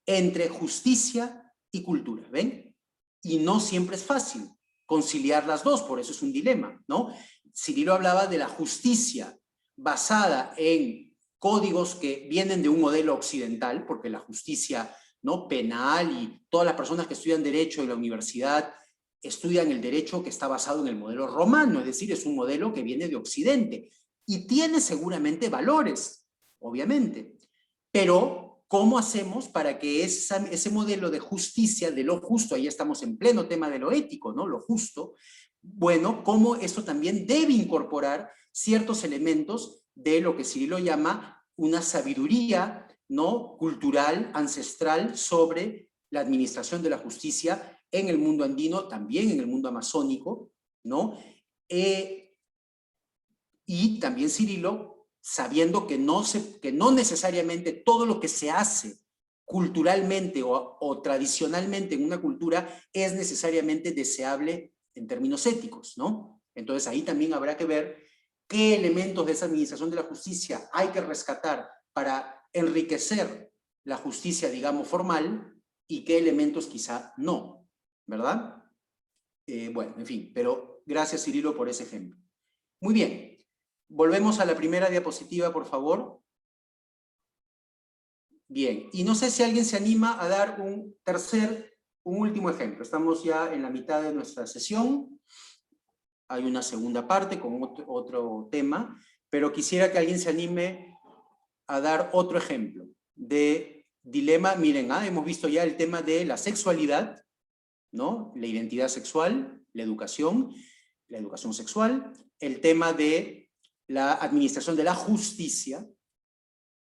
entre justicia y cultura, ¿ven? Y no siempre es fácil conciliar las dos, por eso es un dilema, ¿no? Cirilo hablaba de la justicia basada en códigos que vienen de un modelo occidental, porque la justicia, ¿no?, penal y todas las personas que estudian derecho en la universidad estudian el derecho que está basado en el modelo romano, es decir, es un modelo que viene de Occidente y tiene seguramente valores, obviamente, pero ¿cómo hacemos para que ese modelo de justicia, de lo justo, ahí estamos en pleno tema de lo ético, ¿no?, lo justo, bueno, cómo eso también debe incorporar ciertos elementos de lo que Cirilo llama una sabiduría, ¿no?, cultural, ancestral, sobre la administración de la justicia en el mundo andino, también en el mundo amazónico, ¿no? Y también Cirilo, sabiendo que no necesariamente todo lo que se hace culturalmente o tradicionalmente en una cultura es necesariamente deseable en términos éticos, ¿no? Entonces ahí también habrá que ver qué elementos de esa administración de la justicia hay que rescatar para enriquecer la justicia, digamos, formal, y qué elementos quizá no, ¿verdad? Bueno, en fin, pero gracias, Cirilo, por ese ejemplo. Muy bien, volvemos a la primera diapositiva, por favor. Bien, y no sé si alguien se anima a dar un último ejemplo. Estamos ya en la mitad de nuestra sesión. Hay una segunda parte con otro tema, pero quisiera que alguien se anime a dar otro ejemplo de dilema. Miren, hemos visto ya el tema de la sexualidad, ¿no? La identidad sexual, la educación sexual, el tema de la administración de la justicia.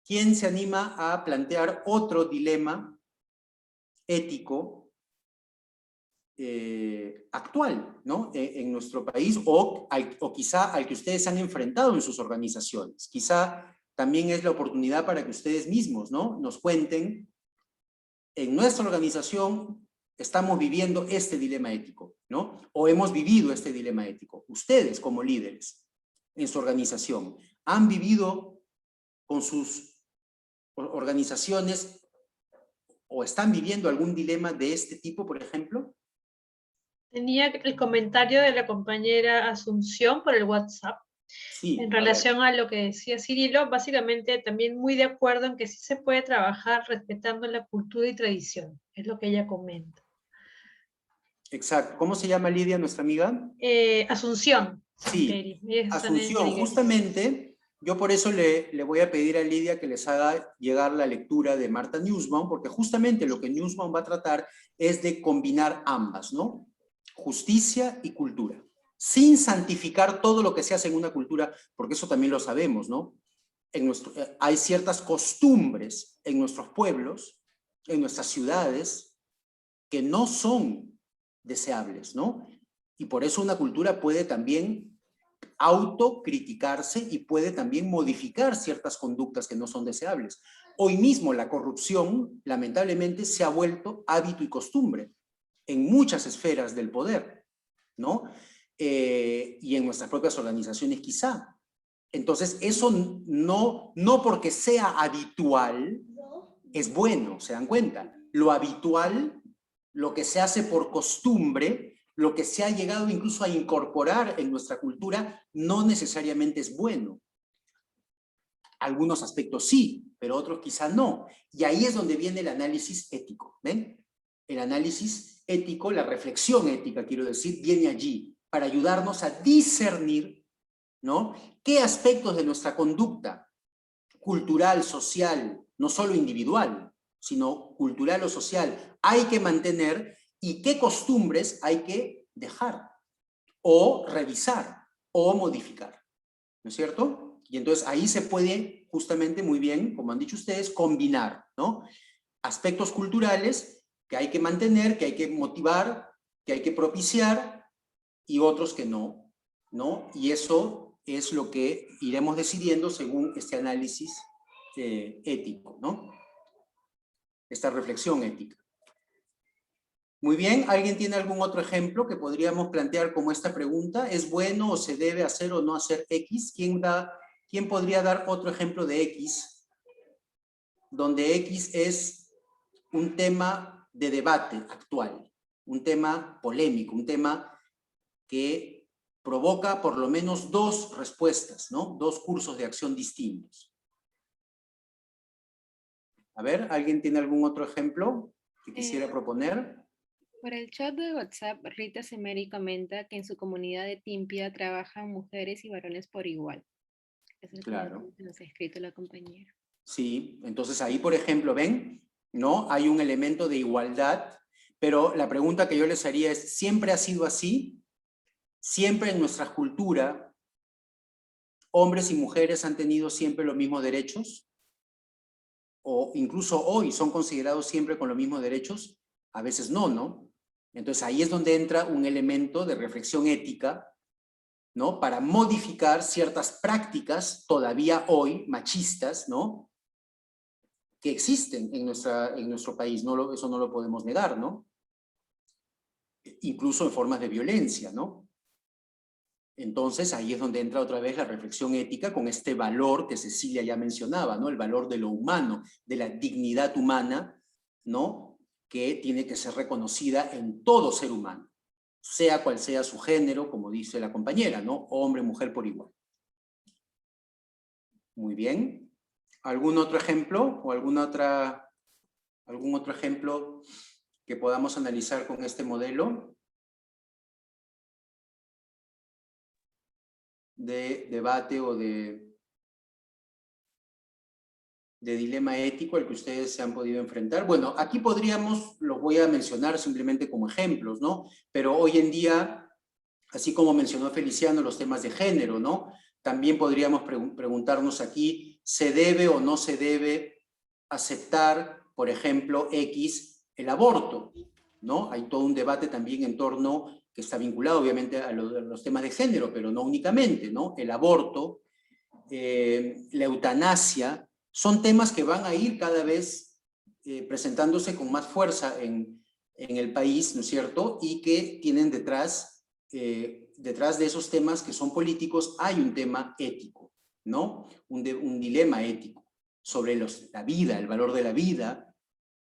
¿Quién se anima a plantear otro dilema ético actual, ¿no?, en nuestro país, o quizá al que ustedes han enfrentado en sus organizaciones? Quizá también es la oportunidad para que ustedes mismos, ¿no?, nos cuenten: en nuestra organización estamos viviendo este dilema ético, ¿no? O hemos vivido este dilema ético. Ustedes, como líderes en su organización, ¿han vivido con sus organizaciones o están viviendo algún dilema de este tipo, por ejemplo? Tenía el comentario de la compañera Asunción por el WhatsApp. Sí, en relación a lo que decía Cirilo, básicamente también muy de acuerdo en que sí se puede trabajar respetando la cultura y tradición, es lo que ella comenta. Exacto. ¿Cómo se llama, Lidia, nuestra amiga? Asunción. Sí, Asunción. Justamente, yo por eso le voy a pedir a Lidia que les haga llegar la lectura de Martha Nussbaum, porque justamente lo que Nussbaum va a tratar es de combinar ambas, ¿no? Justicia y cultura, sin santificar todo lo que se hace en una cultura, porque eso también lo sabemos, ¿no? Hay ciertas costumbres en nuestros pueblos, en nuestras ciudades, que no son deseables, ¿no? Y por eso una cultura puede también autocriticarse y puede también modificar ciertas conductas que no son deseables. Hoy mismo la corrupción, lamentablemente, se ha vuelto hábito y costumbre en muchas esferas del poder, ¿no? Y en nuestras propias organizaciones quizá. Entonces, eso no porque sea habitual es bueno, ¿se dan cuenta? Lo habitual, lo que se hace por costumbre, lo que se ha llegado incluso a incorporar en nuestra cultura, no necesariamente es bueno. Algunos aspectos sí, pero otros quizá no. Y ahí es donde viene el análisis ético, ¿ven? El análisis ético, la reflexión ética, quiero decir, viene allí para ayudarnos a discernir, ¿no?, qué aspectos de nuestra conducta cultural, social, no solo individual, sino cultural o social, hay que mantener y qué costumbres hay que dejar o revisar o modificar, ¿no es cierto? Y entonces ahí se puede justamente muy bien, como han dicho ustedes, combinar, ¿no?, aspectos culturales que hay que mantener, que hay que motivar, que hay que propiciar, y otros que no, ¿no? Y eso es lo que iremos decidiendo según este análisis ético, ¿no? Esta reflexión ética. Muy bien, ¿alguien tiene algún otro ejemplo que podríamos plantear como esta pregunta? ¿Es bueno o se debe hacer o no hacer X? ¿Quién podría dar otro ejemplo de X donde X es un tema de debate actual, un tema polémico, un tema que provoca por lo menos dos respuestas, ¿no? Dos cursos de acción distintos. A ver, ¿alguien tiene algún otro ejemplo que quisiera proponer? Por el chat de WhatsApp, Rita Semeri comenta que en su comunidad de Timpia trabajan mujeres y varones por igual. Es el Claro. que nos ha escrito la compañera. Sí, entonces ahí, por ejemplo, ven, ¿no? Hay un elemento de igualdad, pero la pregunta que yo les haría es, ¿siempre ha sido así? ¿Siempre en nuestra cultura hombres y mujeres han tenido siempre los mismos derechos? ¿O incluso hoy son considerados siempre con los mismos derechos? A veces no, ¿no? Entonces ahí es donde entra un elemento de reflexión ética, ¿no? Para modificar ciertas prácticas todavía hoy machistas, ¿no? Que existen en nuestro país, eso no lo podemos negar, ¿no? Incluso en formas de violencia, ¿no? Entonces ahí es donde entra otra vez la reflexión ética con este valor que Cecilia ya mencionaba, ¿no? El valor de lo humano, de la dignidad humana, ¿no? Que tiene que ser reconocida en todo ser humano, sea cual sea su género, como dice la compañera, ¿no? Hombre, mujer por igual. Muy bien. ¿Algún otro ejemplo o algún otro ejemplo que podamos analizar con este modelo de debate o de dilema ético al que ustedes se han podido enfrentar? Bueno, aquí los voy a mencionar simplemente como ejemplos, ¿no? Pero hoy en día, así como mencionó Feliciano, los temas de género, ¿no? También podríamos preguntarnos aquí, ¿se debe o no se debe aceptar, por ejemplo, el aborto, ¿no? Hay todo un debate también en torno, que está vinculado obviamente a los temas de género, pero no únicamente, ¿no? El aborto, la eutanasia, son temas que van a ir cada vez presentándose con más fuerza en el país, ¿no es cierto? Y que tienen detrás de esos temas que son políticos, hay un tema ético, ¿no? Un dilema ético sobre la vida, el valor de la vida,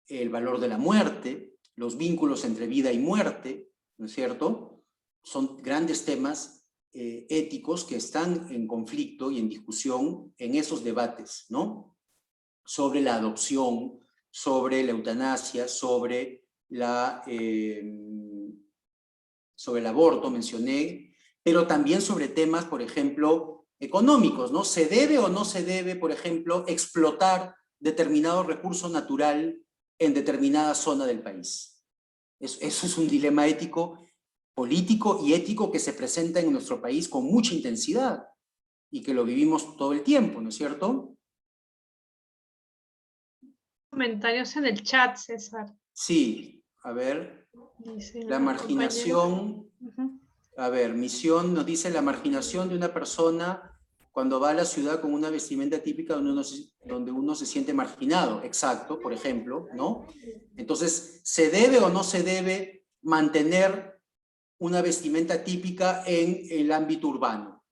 el valor de la muerte, los vínculos entre vida y muerte, ¿no es cierto? Son grandes temas éticos que están en conflicto y en discusión en esos debates, ¿no? Sobre la adopción, sobre la eutanasia, sobre el aborto, mencioné, pero también sobre temas, por ejemplo, económicos, ¿no? ¿Se debe o no se debe, por ejemplo, explotar determinado recurso natural en determinada zona del país? Eso es un dilema ético, político y ético que se presenta en nuestro país con mucha intensidad y que lo vivimos todo el tiempo, ¿no es cierto? Comentarios en el chat, César. Sí, a ver. Dice La marginación, a ver, Misión nos dice la marginación de una persona cuando va a la ciudad con una vestimenta típica donde uno se siente marginado, exacto, por ejemplo, ¿no? Entonces, ¿se debe o no se debe mantener una vestimenta típica en el ámbito urbano?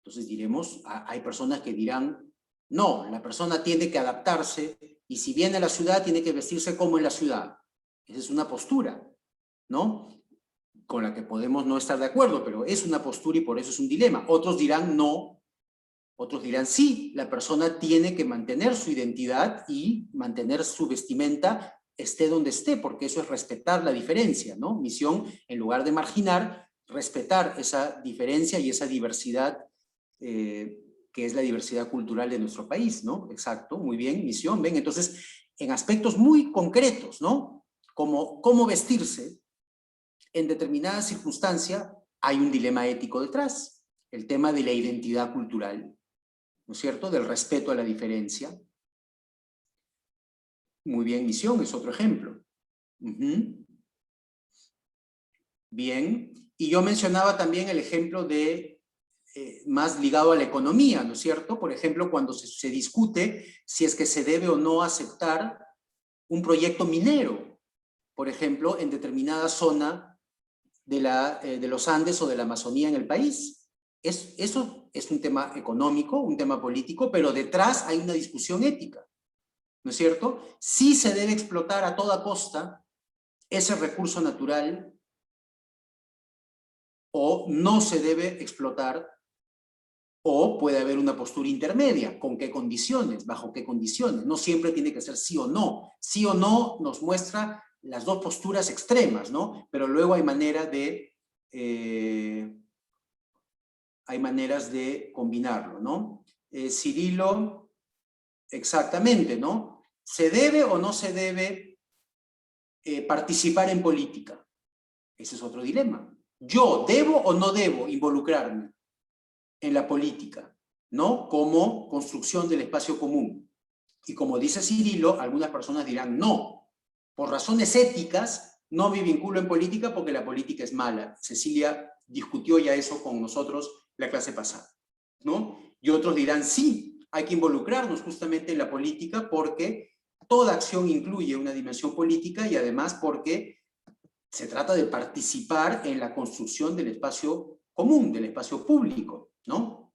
Entonces diremos, hay personas que dirán, no, la persona tiene que adaptarse y si viene a la ciudad tiene que vestirse como en la ciudad. Esa es una postura, ¿no? Con la que podemos no estar de acuerdo, pero es una postura y por eso es un dilema. Otros dirán no, otros dirán sí, la persona tiene que mantener su identidad y mantener su vestimenta esté donde esté, porque eso es respetar la diferencia, ¿no? Misión, en lugar de marginar, respetar esa diferencia y esa diversidad que es la diversidad cultural de nuestro país, ¿no? Exacto, muy bien, Misión, ven, entonces, en aspectos muy concretos, ¿no? Como cómo vestirse, en determinada circunstancia hay un dilema ético detrás, el tema de la identidad cultural, ¿no es cierto? Del respeto a la diferencia. Muy bien, Misión, es otro ejemplo. Bien, y yo mencionaba también el ejemplo de más ligado a la economía, ¿no es cierto? Por ejemplo, cuando se discute si es que se debe o no aceptar un proyecto minero, por ejemplo, en determinada zona de los Andes o de la Amazonía en el país. Eso es un tema económico, un tema político, pero detrás hay una discusión ética. ¿no es cierto? Sí se debe explotar a toda costa ese recurso natural o no se debe explotar, o puede haber una postura intermedia. ¿Con qué condiciones? ¿Bajo qué condiciones? No siempre tiene que ser sí o no. Sí o no nos muestra las dos posturas extremas, ¿no? Pero luego hay maneras de combinarlo, ¿no? Cirilo, exactamente, ¿no? ¿Se debe o no se debe participar en política? Ese es otro dilema. ¿Yo debo o no debo involucrarme en la política, ¿no? Como construcción del espacio común? Y como dice Cirilo, algunas personas dirán no. Por razones éticas, no me vinculo en política porque la política es mala. Cecilia discutió ya eso con nosotros la clase pasada, ¿no? Y otros dirán sí, hay que involucrarnos justamente en la política porque toda acción incluye una dimensión política y además porque se trata de participar en la construcción del espacio común, del espacio público, ¿no?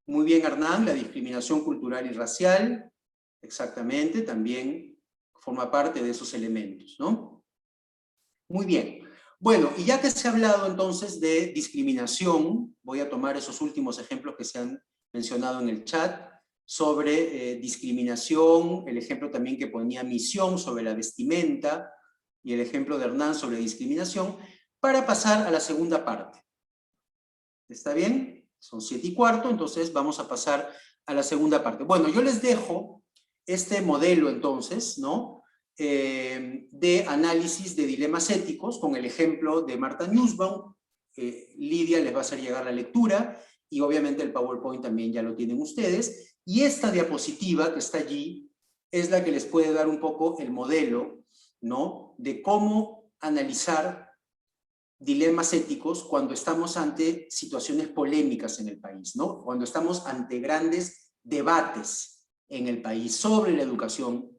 Muy bien, Hernán, la discriminación cultural y racial, exactamente, también forma parte de esos elementos, ¿no? Muy bien. Bueno, y ya que se ha hablado entonces de discriminación, voy a tomar esos últimos ejemplos que se han mencionado en el chat sobre discriminación, el ejemplo también que ponía Misión sobre la vestimenta, y el ejemplo de Hernán sobre discriminación, para pasar a la segunda parte. ¿Está bien? Son 7:15, entonces vamos a pasar a la segunda parte. Bueno, yo les dejo este modelo entonces, ¿no? De análisis de dilemas éticos, con el ejemplo de Martha Nussbaum. Lidia les va a hacer llegar la lectura, y obviamente el PowerPoint también ya lo tienen ustedes, y esta diapositiva que está allí es la que les puede dar un poco el modelo, ¿no? De cómo analizar dilemas éticos cuando estamos ante situaciones polémicas en el país, ¿no? Cuando estamos ante grandes debates en el país sobre la educación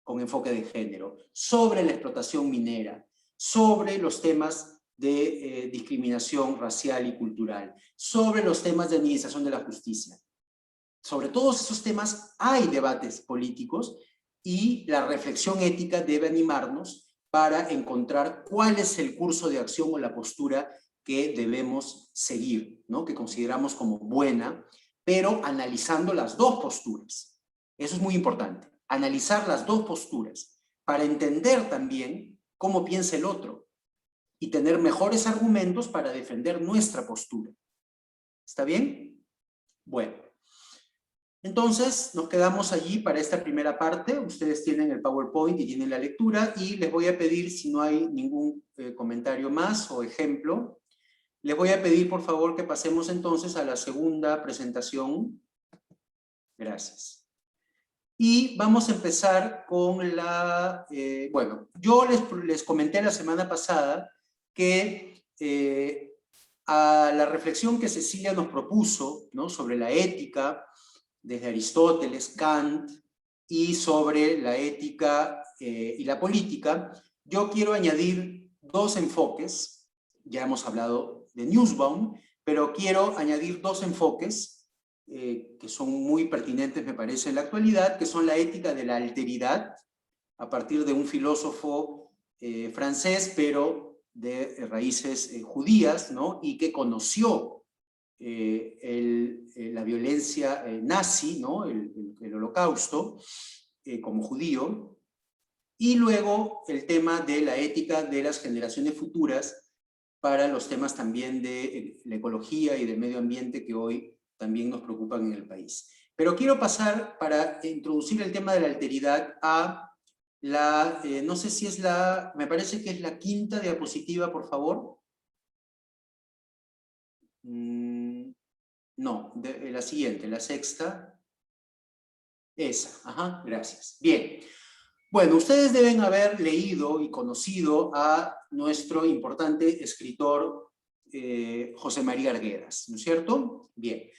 con enfoque de género, sobre la explotación minera, sobre los temas de discriminación racial y cultural, sobre los temas de administración de la justicia. Sobre todos esos temas hay debates políticos y la reflexión ética debe animarnos para encontrar cuál es el curso de acción o la postura que debemos seguir, ¿no? Que consideramos como buena, pero analizando las dos posturas. Eso es muy importante, analizar las dos posturas para entender también cómo piensa el otro y tener mejores argumentos para defender nuestra postura. ¿Está bien? Bueno. Entonces, nos quedamos allí para esta primera parte. Ustedes tienen el PowerPoint y tienen la lectura, y les voy a pedir, si no hay ningún comentario más o ejemplo, les voy a pedir por favor que pasemos entonces a la segunda presentación. Gracias. Y vamos a empezar con la... bueno, yo les comenté la semana pasada que a la reflexión que Cecilia nos propuso, ¿no? Sobre la ética, desde Aristóteles, Kant, y sobre la ética y la política, yo quiero añadir dos enfoques. Ya hemos hablado de Nussbaum, pero quiero añadir dos enfoques que son muy pertinentes, me parece, en la actualidad, que son la ética de la alteridad, a partir de un filósofo francés, pero de raíces judías, ¿no? Y que conoció la violencia nazi, ¿no? el holocausto, como judío, y luego el tema de la ética de las generaciones futuras para los temas también de la ecología y del medio ambiente que hoy también nos preocupan en el país. Pero quiero pasar, para introducir el tema de la alteridad, a la, no sé si es la, me parece que es la quinta diapositiva, por favor. No, la siguiente, la sexta. Esa, ajá, gracias. Bien. Bueno, ustedes deben haber leído y conocido a nuestro importante escritor José María Arguedas, ¿no es cierto? Bien.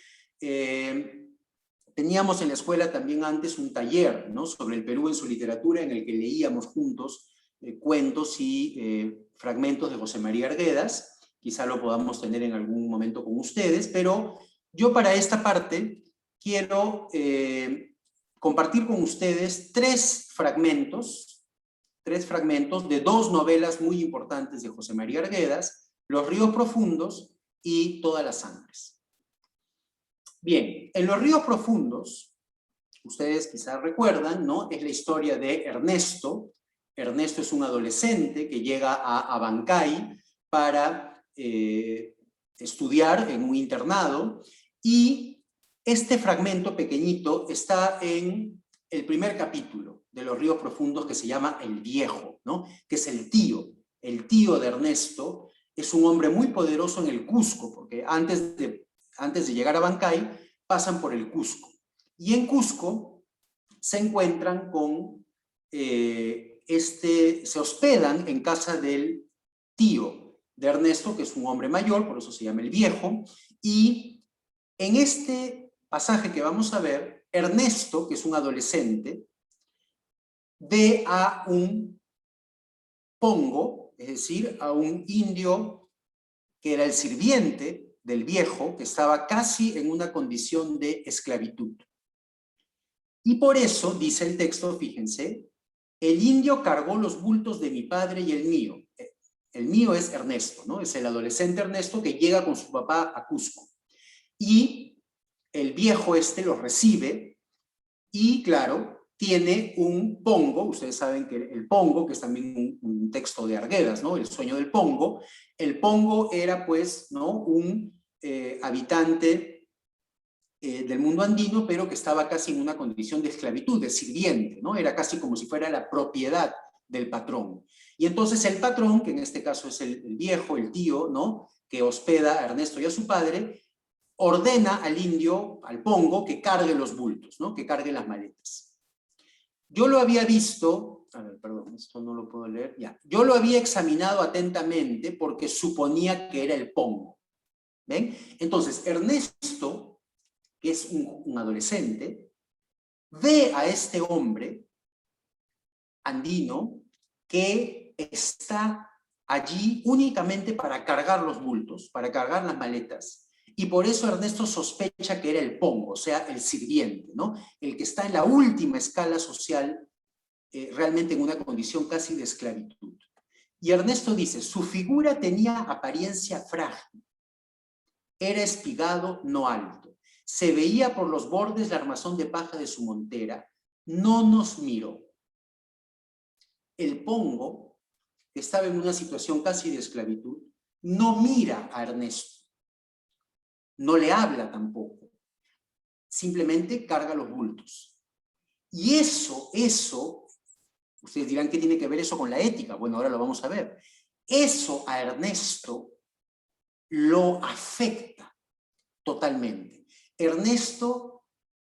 Teníamos en la escuela también antes un taller, ¿no? Sobre el Perú en su literatura, en el que leíamos juntos cuentos y fragmentos de José María Arguedas. Quizá lo podamos tener en algún momento con ustedes, pero yo para esta parte quiero compartir con ustedes tres fragmentos de dos novelas muy importantes de José María Arguedas, Los ríos profundos y Todas las sangres. Bien, en Los ríos profundos, ustedes quizás recuerdan, ¿no? Es la historia de Ernesto. Ernesto es un adolescente que llega a Abancay para estudiar en un internado, y este fragmento pequeñito está en el primer capítulo de Los ríos profundos, que se llama El Viejo, ¿no? Que es el tío de Ernesto. Es un hombre muy poderoso en el Cusco, porque antes de llegar a Abancay pasan por el Cusco. Y en Cusco se encuentran con, se hospedan en casa del tío de Ernesto, que es un hombre mayor, por eso se llama El Viejo, y en este pasaje que vamos a ver, Ernesto, que es un adolescente, ve a un pongo, es decir, a un indio que era el sirviente del viejo, que estaba casi en una condición de esclavitud. Y por eso, dice el texto, fíjense, el indio cargó los bultos de mi padre y el mío. El mío es Ernesto, ¿no? Es el adolescente Ernesto que llega con su papá a Cusco. Y el viejo los recibe y, claro, tiene un pongo. Ustedes saben que el pongo, que es también un texto de Arguedas, ¿no? El sueño del pongo. El pongo era, pues, ¿no? Un habitante del mundo andino, pero que estaba casi en una condición de esclavitud, de sirviente, ¿no? Era casi como si fuera la propiedad del patrón. Y entonces el patrón, que en este caso es el viejo, el tío, ¿no? Que hospeda a Ernesto y a su padre, ordena al indio, al pongo, que cargue los bultos, ¿no? Que cargue las maletas. Yo lo había visto, a ver, perdón, esto no lo puedo leer, ya. Yo lo había examinado atentamente porque suponía que era el pongo. ¿Ven? Entonces, Ernesto, que es un adolescente, ve a este hombre andino que está allí únicamente para cargar los bultos, para cargar las maletas, y por eso Ernesto sospecha que era el pongo, o sea, el sirviente, ¿no? El que está en la última escala social, realmente en una condición casi de esclavitud. Y Ernesto dice, su figura tenía apariencia frágil, era espigado, no alto. Se veía por los bordes la armazón de paja de su montera. No nos miró. El pongo, que estaba en una situación casi de esclavitud, no mira a Ernesto. No le habla tampoco. Simplemente carga los bultos. Y eso, ustedes dirán, ¿qué tiene que ver eso con la ética? Bueno, ahora lo vamos a ver. Eso a Ernesto lo afecta totalmente. Ernesto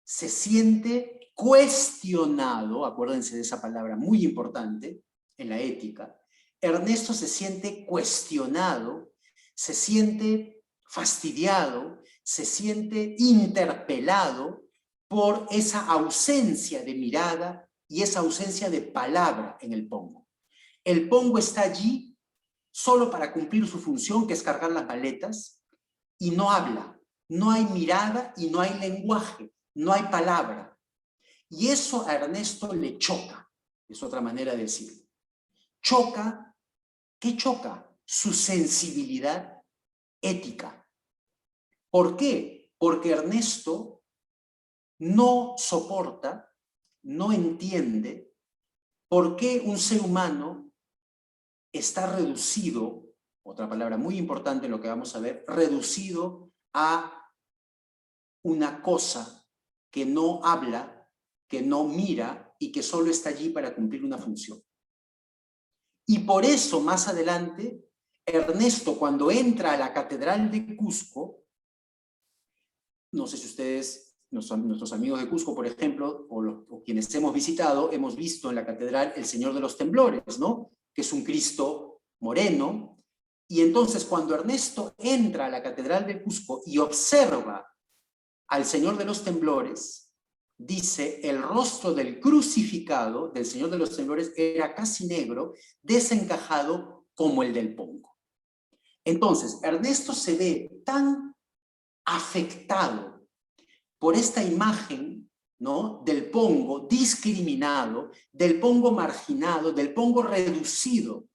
se siente cuestionado, acuérdense de esa palabra muy importante en la ética. Ernesto se siente cuestionado, se siente fastidiado, se siente interpelado por esa ausencia de mirada y esa ausencia de palabra en el pongo. El pongo está allí solo para cumplir su función, que es cargar las maletas, y no habla. No hay mirada y no hay lenguaje, no hay palabra. Y eso a Ernesto le choca, es otra manera de decirlo. Choca, ¿qué choca? Su sensibilidad ética. ¿Por qué? Porque Ernesto no soporta, no entiende por qué un ser humano está reducido, otra palabra muy importante en lo que vamos a ver, reducido a una cosa que no habla, que no mira y que solo está allí para cumplir una función. Y por eso, más adelante, Ernesto, cuando entra a la Catedral de Cusco, no sé si ustedes, nuestros amigos de Cusco, por ejemplo, o quienes hemos visitado, hemos visto en la catedral el Señor de los Temblores, ¿no? Que es un Cristo moreno. Y entonces, cuando Ernesto entra a la Catedral de Cusco y observa al Señor de los Temblores, dice, el rostro del crucificado, del Señor de los Temblores, era casi negro, desencajado como el del pongo. Entonces, Ernesto se ve tan afectado por esta imagen ¿no?, del Pongo discriminado, del Pongo marginado, del Pongo reducido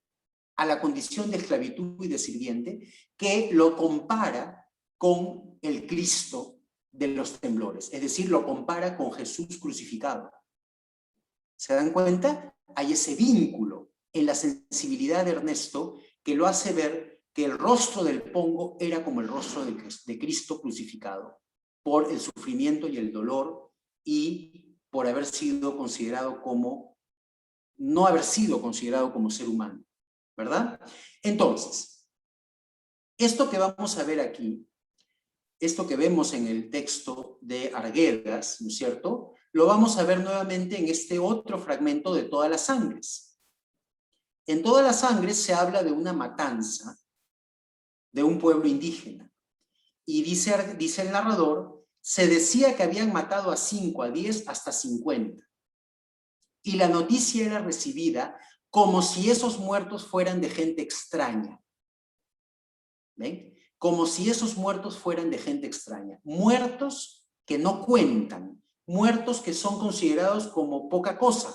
a la condición de esclavitud y de sirviente, que lo compara con el Cristo de los temblores, es decir, lo compara con Jesús crucificado. ¿Se dan cuenta? Hay ese vínculo en la sensibilidad de Ernesto que lo hace ver que el rostro del Pongo era como el rostro de Cristo crucificado, por el sufrimiento y el dolor y por haber sido considerado como, no haber sido considerado como ser humano, ¿verdad? Entonces, esto que vamos a ver aquí, esto que vemos en el texto de Arguedas, ¿no es cierto?, lo vamos a ver nuevamente en este otro fragmento de Todas las Sangres. En Todas las Sangres se habla de una matanza de un pueblo indígena. Y dice el narrador, se decía que habían matado a 5, a 10, hasta 50. Y la noticia era recibida como si esos muertos fueran de gente extraña. ¿Ven? Como si esos muertos fueran de gente extraña. Muertos que no cuentan, muertos que son considerados como poca cosa,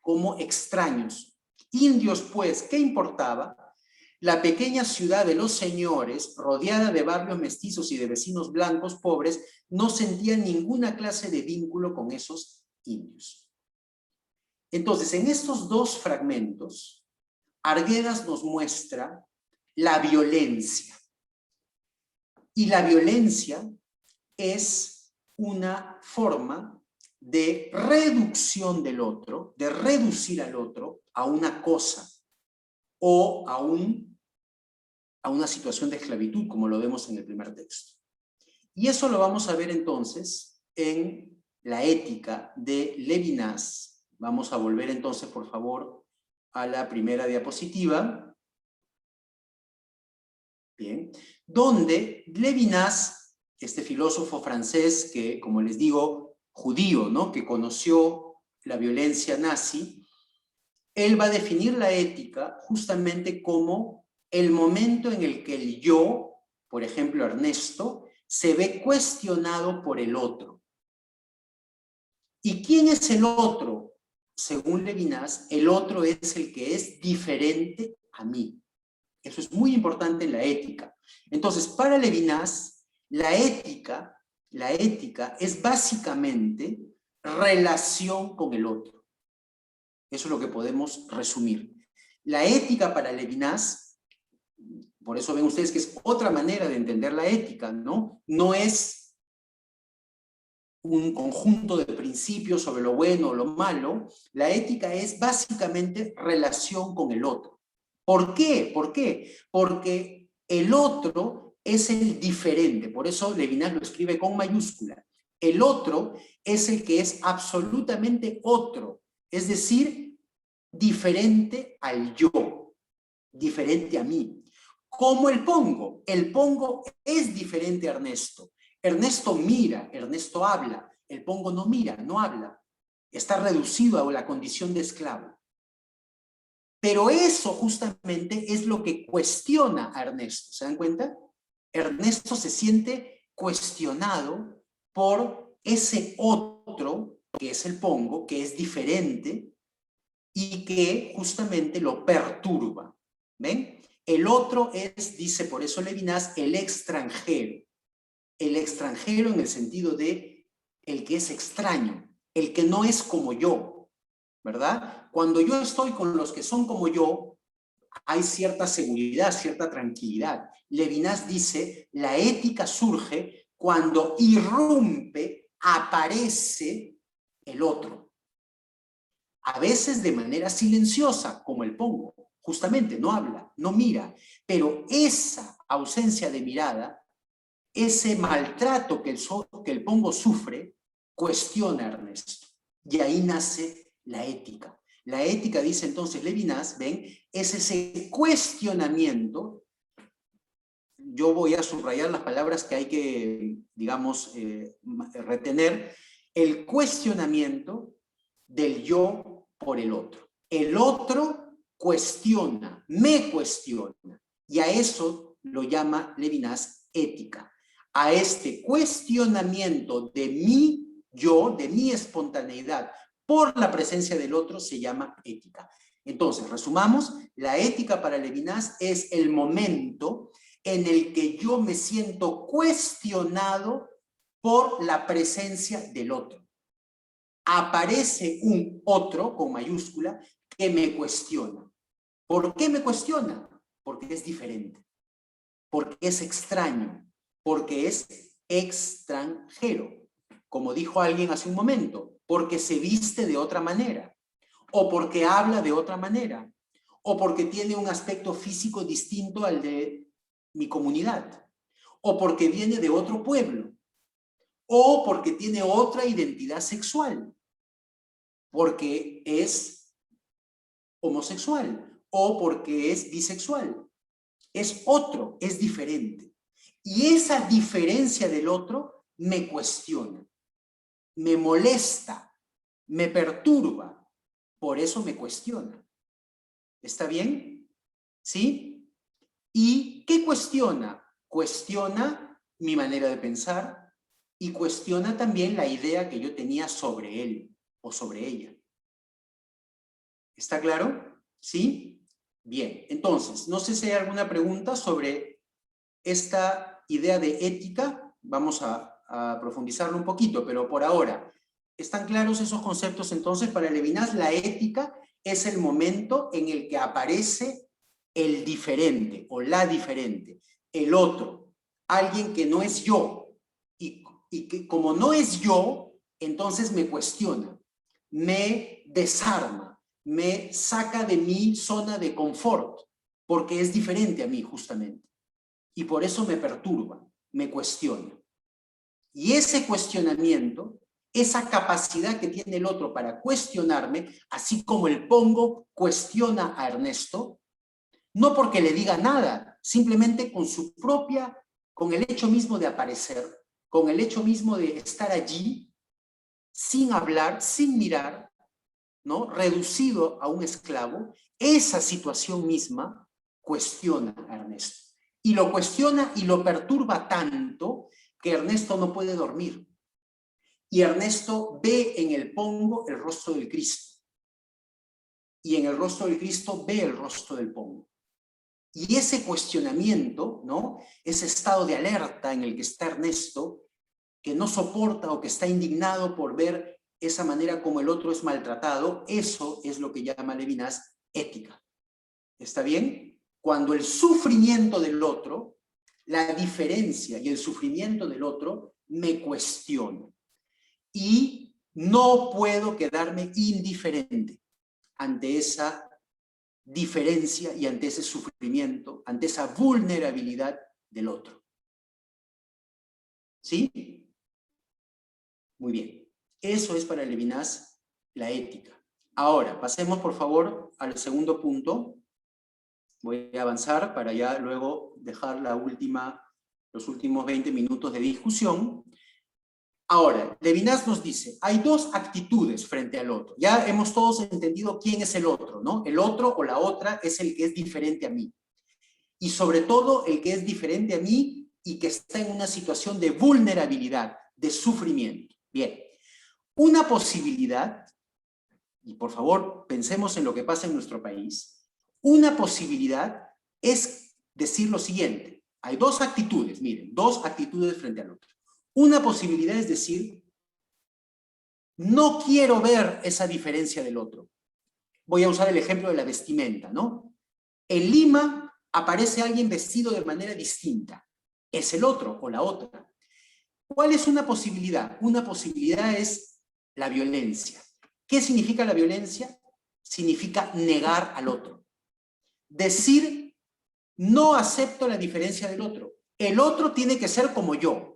como extraños. Indios, pues, ¿qué importaba? La pequeña ciudad de los señores, rodeada de barrios mestizos y de vecinos blancos pobres, no sentía ninguna clase de vínculo con esos indios. Entonces, en estos dos fragmentos, Arguedas nos muestra la violencia. Y la violencia es una forma de reducción del otro, de reducir al otro a una cosa o a una situación de esclavitud, como lo vemos en el primer texto. Y eso lo vamos a ver entonces en la ética de Levinas. Vamos a volver entonces, por favor, a la primera diapositiva. Bien, donde Levinas, este filósofo francés que, como les digo, judío, ¿no?, que conoció la violencia nazi, él va a definir la ética justamente como el momento en el que el yo, por ejemplo Ernesto, se ve cuestionado por el otro. ¿Y quién es el otro? Según Levinas, el otro es el que es diferente a mí. Eso es muy importante en la ética. Entonces, para Levinas, la ética es básicamente relación con el otro. Eso es lo que podemos resumir. La ética para Levinas, por eso ven ustedes que es otra manera de entender la ética, ¿no? No es un conjunto de principios sobre lo bueno o lo malo. La ética es básicamente relación con el otro. ¿Por qué? ¿Por qué? Porque el otro es el diferente. Por eso Levinas lo escribe con mayúscula. El otro es el que es absolutamente otro. Es decir, diferente al yo, diferente a mí. ¿Cómo el Pongo? El Pongo es diferente a Ernesto. Ernesto mira, Ernesto habla. El Pongo no mira, no habla. Está reducido a la condición de esclavo. Pero eso justamente es lo que cuestiona a Ernesto. ¿Se dan cuenta? Ernesto se siente cuestionado por ese otro, que es el Pongo, que es diferente y que justamente lo perturba. ¿Ven? El otro es, dice por eso Levinas, el extranjero. El extranjero en el sentido de el que es extraño, el que no es como yo, ¿verdad? Cuando yo estoy con los que son como yo, hay cierta seguridad, cierta tranquilidad. Levinas dice, la ética surge cuando irrumpe, aparece el otro. A veces de manera silenciosa, como el Pongo. Justamente, no habla, no mira. Pero esa ausencia de mirada, ese maltrato que el Pongo sufre, cuestiona a Ernesto. Y ahí nace la ética. La ética, dice entonces Levinas, ven, es ese cuestionamiento. Yo voy a subrayar las palabras que hay que, digamos, retener. El cuestionamiento del yo por el otro. El otro cuestiona, me cuestiona. Y a eso lo llama Levinas ética. A este cuestionamiento de mi yo, de mi espontaneidad, por la presencia del otro, se llama ética. Entonces, resumamos, la ética para Levinas es el momento en el que yo me siento cuestionado por la presencia del otro. Aparece un otro, con mayúscula, que me cuestiona. ¿Por qué me cuestiona? Porque es diferente, porque es extraño, porque es extranjero. Como dijo alguien hace un momento, porque se viste de otra manera, o porque habla de otra manera, o porque tiene un aspecto físico distinto al de mi comunidad, o porque viene de otro pueblo, o porque tiene otra identidad sexual, porque es homosexual, o porque es bisexual. Es otro, es diferente. Y esa diferencia del otro me cuestiona, me molesta, me perturba, por eso me cuestiona. ¿Está bien? ¿Sí? ¿Y qué cuestiona? Cuestiona mi manera de pensar y cuestiona también la idea que yo tenía sobre él o sobre ella. ¿Está claro? ¿Sí? Bien, entonces, no sé si hay alguna pregunta sobre esta idea de ética. Vamos a profundizarlo un poquito, pero por ahora, ¿están claros esos conceptos? Entonces, para Levinas, la ética es el momento en el que aparece el diferente o la diferente, el otro, alguien que no es yo, y que como no es yo, entonces me cuestiona, me desarma, me saca de mi zona de confort, porque es diferente a mí justamente, y por eso me perturba, me cuestiona. Y ese cuestionamiento, esa capacidad que tiene el otro para cuestionarme, así como el Pongo cuestiona a Ernesto, no porque le diga nada, simplemente con su propia, con el hecho mismo de aparecer, con el hecho mismo de estar allí, sin hablar, sin mirar, ¿no? Reducido a un esclavo, esa situación misma cuestiona a Ernesto. Y lo cuestiona y lo perturba tanto que Ernesto no puede dormir. Y Ernesto ve en el Pongo el rostro del Cristo. Y en el rostro del Cristo ve el rostro del Pongo. Y ese cuestionamiento, ¿no? Ese estado de alerta en el que está Ernesto, que no soporta o que está indignado por ver esa manera como el otro es maltratado, eso es lo que llama Levinas ética. ¿Está bien? Cuando el sufrimiento del otro, la diferencia y el sufrimiento del otro me cuestiona. Y no puedo quedarme indiferente ante esa diferencia y ante ese sufrimiento, ante esa vulnerabilidad del otro. ¿Sí? Muy bien. Eso es para Levinas la ética. Ahora, pasemos por favor al segundo punto. Voy a avanzar para ya luego dejar los últimos 20 minutos de discusión. Ahora, Levinas nos dice, hay dos actitudes frente al otro. Ya hemos todos entendido quién es el otro, ¿no? El otro o la otra es el que es diferente a mí. Y sobre todo el que es diferente a mí y que está en una situación de vulnerabilidad, de sufrimiento. Bien, una posibilidad, y por favor pensemos en lo que pasa en nuestro país, una posibilidad es decir lo siguiente, hay dos actitudes, miren, dos actitudes frente al otro. Una posibilidad es decir, no quiero ver esa diferencia del otro. Voy a usar el ejemplo de la vestimenta, ¿no? En Lima aparece alguien vestido de manera distinta. Es el otro o la otra. ¿Cuál es una posibilidad? Una posibilidad es la violencia. ¿Qué significa la violencia? Significa negar al otro. Decir, no acepto la diferencia del otro. El otro tiene que ser como yo.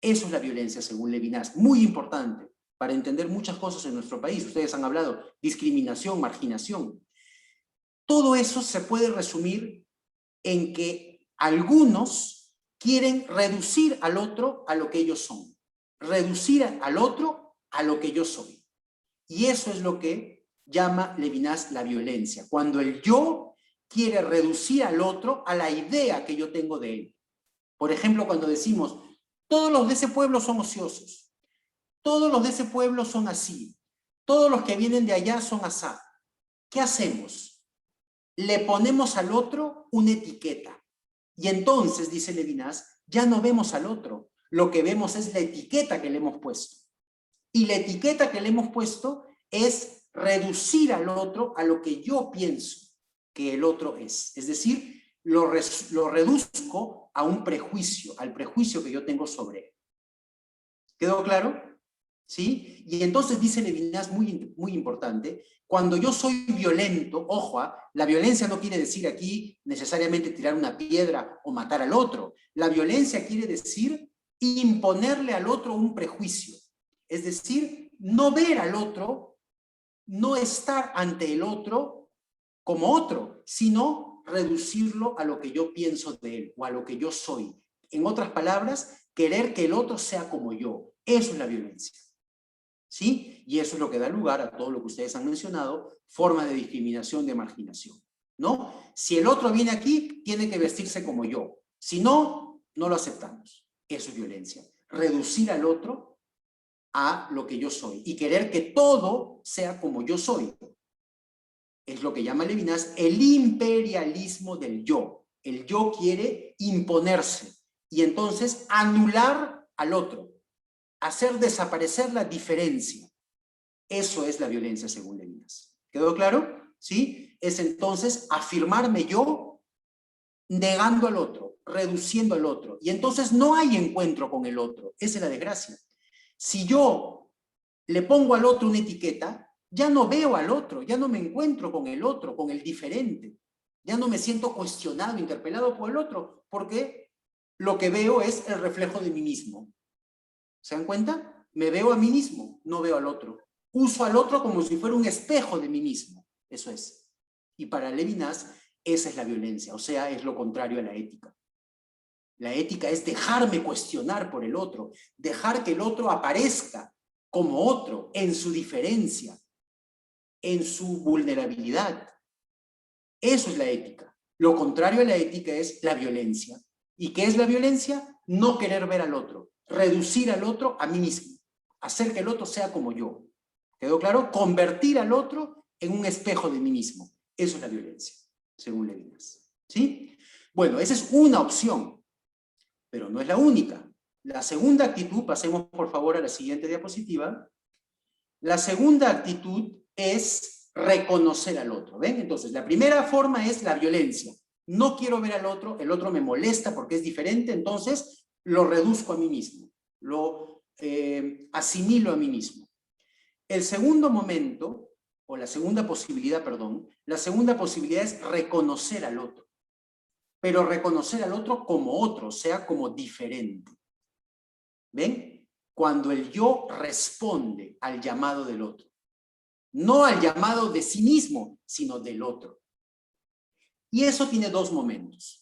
Eso es la violencia, según Levinas. Muy importante para entender muchas cosas en nuestro país. Ustedes han hablado discriminación, marginación. Todo eso se puede resumir en que algunos quieren reducir al otro a lo que ellos son. Reducir al otro a lo que yo soy. Y eso es lo que llama Levinas la violencia. Cuando el yo quiere reducir al otro a la idea que yo tengo de él. Por ejemplo, cuando decimos, todos los de ese pueblo son ociosos. todos los de ese pueblo son así, todos los que vienen de allá son asá. ¿Qué hacemos? Le ponemos al otro una etiqueta. Y entonces, dice Levinas, ya no vemos al otro, lo que vemos es la etiqueta que le hemos puesto. Y la etiqueta que le hemos puesto es reducir al otro a lo que yo pienso que el otro es. Es decir, lo reduzco a un prejuicio, al prejuicio que yo tengo sobre él. ¿Quedó claro? ¿Sí? Y entonces dice Levinas, muy importante, cuando yo soy violento, ojo, la violencia no quiere decir aquí necesariamente tirar una piedra o matar al otro. La violencia quiere decir imponerle al otro un prejuicio. Es decir, no ver al otro, no estar ante el otro como otro, sino reducirlo a lo que yo pienso de él o a lo que yo soy. En otras palabras, querer que el otro sea como yo. Eso es la violencia. ¿Sí? Y eso es lo que da lugar a todo lo que ustedes han mencionado, formas de discriminación, de marginación, ¿no? Si el otro viene aquí, tiene que vestirse como yo. Si no, no lo aceptamos. Eso es violencia. Reducir al otro a lo que yo soy y querer que todo sea como yo soy. Es lo que llama Levinas el imperialismo del yo. El yo quiere imponerse y entonces anular al otro. Hacer desaparecer la diferencia. Eso es la violencia según Levinas. ¿Quedó claro? ¿Sí? Es entonces afirmarme yo negando al otro, reduciendo al otro. Y entonces no hay encuentro con el otro. Esa es la desgracia. Si yo le pongo al otro una etiqueta, ya no veo al otro, ya no me encuentro con el otro, con el diferente. Ya no me siento cuestionado, interpelado por el otro, porque lo que veo es el reflejo de mí mismo. ¿Se dan cuenta? Me veo a mí mismo, no veo al otro. Uso al otro como si fuera un espejo de mí mismo. Eso es. Y para Levinas, esa es la violencia, o sea, es lo contrario a la ética. La ética es dejarme cuestionar por el otro, dejar que el otro aparezca como otro, en su diferencia, en su vulnerabilidad. Eso es la ética. Lo contrario a la ética es la violencia. ¿Y qué es la violencia? No querer ver al otro. Reducir al otro a mí mismo, hacer que el otro sea como yo. ¿Quedó claro? Convertir al otro en un espejo de mí mismo. Eso es la violencia, según Levinas. ¿Sí? Bueno, esa es una opción, pero no es la única. La segunda actitud, pasemos por favor a la siguiente diapositiva. La segunda actitud es reconocer al otro. ¿Ven? Entonces, la primera forma es la violencia. No quiero ver al otro, el otro me molesta porque es diferente, entonces lo reduzco a mí mismo, lo asimilo a mí mismo. El segundo momento, o la segunda posibilidad, perdón, la segunda posibilidad es reconocer al otro, pero reconocer al otro como otro, o sea, como diferente. ¿Ven? Cuando el yo responde al llamado del otro, no al llamado de sí mismo, sino del otro. Y eso tiene dos momentos.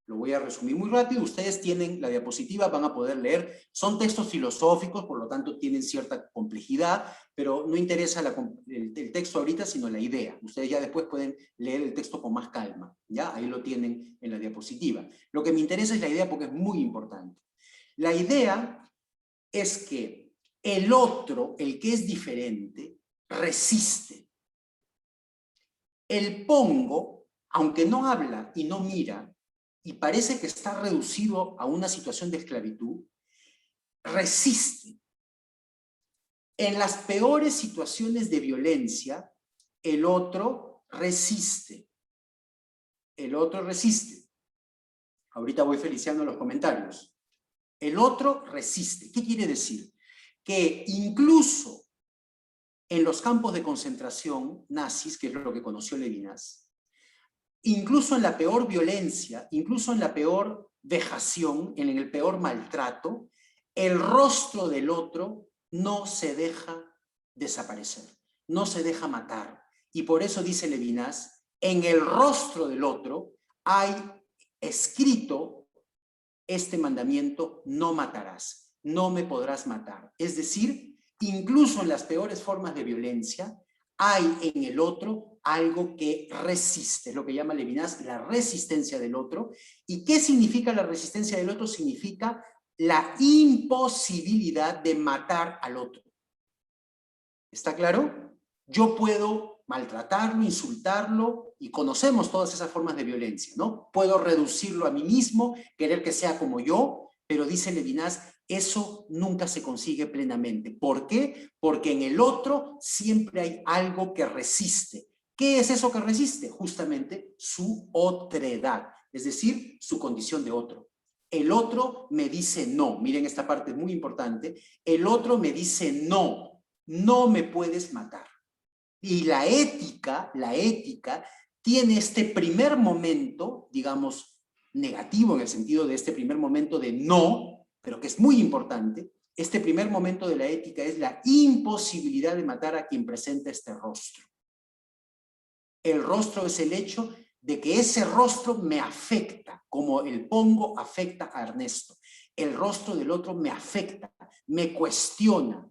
Lo voy a resumir muy rápido. Ustedes tienen la diapositiva, van a poder leer. Son textos filosóficos, por lo tanto tienen cierta complejidad, pero no interesa el texto ahorita, sino la idea. Ustedes ya después pueden leer el texto con más calma. ¿Ya? Ahí lo tienen en la diapositiva. Lo que me interesa es la idea porque es muy importante. La idea es que el otro, el que es diferente, resiste. El pongo, aunque no habla y no mira, y parece que está reducido a una situación de esclavitud, resiste. En las peores situaciones de violencia, el otro resiste. El otro resiste. Ahorita voy Feliciano en los comentarios. El otro resiste. ¿Qué quiere decir? Que incluso en los campos de concentración nazis, que es lo que conoció Levinas, incluso en la peor violencia, incluso en la peor vejación, en el peor maltrato, el rostro del otro no se deja desaparecer, no se deja matar. Y por eso dice Levinas, en el rostro del otro hay escrito este mandamiento: no matarás, no me podrás matar. Es decir, incluso en las peores formas de violencia, hay en el otro algo que resiste, lo que llama Levinas la resistencia del otro. ¿Y qué significa la resistencia del otro? Significa la imposibilidad de matar al otro. ¿Está claro? Yo puedo maltratarlo, insultarlo, y conocemos todas esas formas de violencia, ¿no? Puedo reducirlo a mí mismo, querer que sea como yo, pero dice Levinas, eso nunca se consigue plenamente. ¿Por qué? Porque en el otro siempre hay algo que resiste. ¿Qué es eso que resiste? Justamente su otredad, es decir, su condición de otro. El otro me dice no. Miren, esta parte es muy importante. El otro me dice no, no me puedes matar. Y la ética tiene este primer momento, digamos, negativo en el sentido de este primer momento de no, pero que es muy importante. Este primer momento de la ética es la imposibilidad de matar a quien presenta este rostro. El rostro es el hecho de que ese rostro me afecta, como el pongo afecta a Ernesto. El rostro del otro me afecta, me cuestiona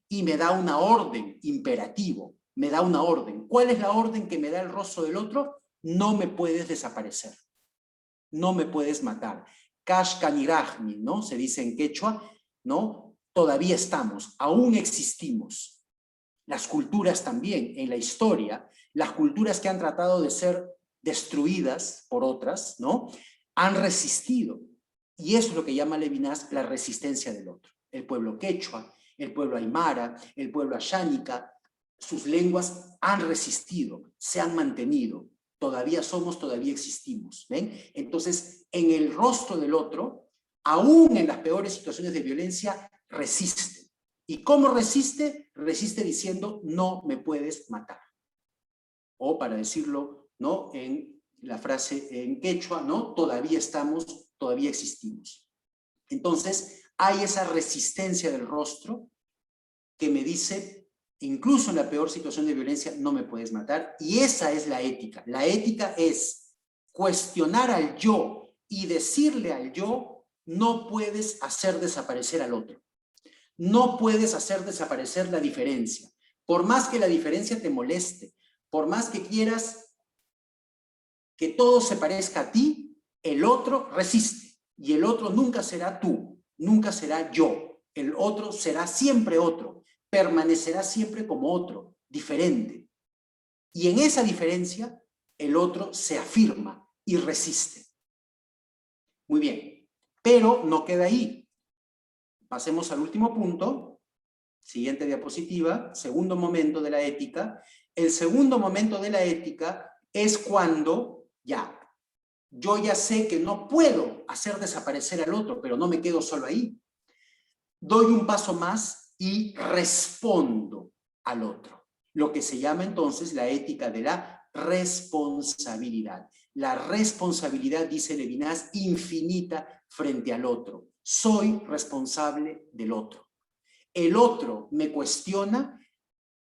y me da una orden imperativo. Me da una orden. ¿Cuál es la orden que me da el rostro del otro? No me puedes desaparecer. No me puedes matar. Kashkanirajmi, ¿no? Se dice en quechua, ¿no? Todavía estamos, aún existimos. Las culturas también, en la historia, las culturas que han tratado de ser destruidas por otras, ¿no? Han resistido. Y eso es lo que llama Levinas la resistencia del otro. El pueblo quechua, el pueblo aymara, el pueblo ashánica, sus lenguas han resistido, se han mantenido, todavía somos, todavía existimos, ¿ven? Entonces, en el rostro del otro, aún en las peores situaciones de violencia, resiste. ¿Y cómo resiste? Resiste diciendo, no me puedes matar. O para decirlo, ¿no? En la frase en quechua, ¿no? Todavía estamos, todavía existimos. Entonces, hay esa resistencia del rostro que me dice, incluso en la peor situación de violencia, no me puedes matar. Y esa es la ética. La ética es cuestionar al yo y decirle al yo, no puedes hacer desaparecer al otro. No puedes hacer desaparecer la diferencia. Por más que la diferencia te moleste, por más que quieras que todo se parezca a ti, el otro resiste. Y el otro nunca será tú, nunca será yo. El otro será siempre otro. Permanecerá siempre como otro, diferente. Y en esa diferencia, el otro se afirma y resiste. Muy bien, pero no queda ahí. Pasemos al último punto. Siguiente diapositiva, segundo momento de la ética. El segundo momento de la ética es cuando yo ya sé que no puedo hacer desaparecer al otro, pero no me quedo solo ahí. Doy un paso más y respondo al otro. Lo que se llama entonces la ética de la responsabilidad. La responsabilidad, dice Levinas, infinita frente al otro. Soy responsable del otro. El otro me cuestiona,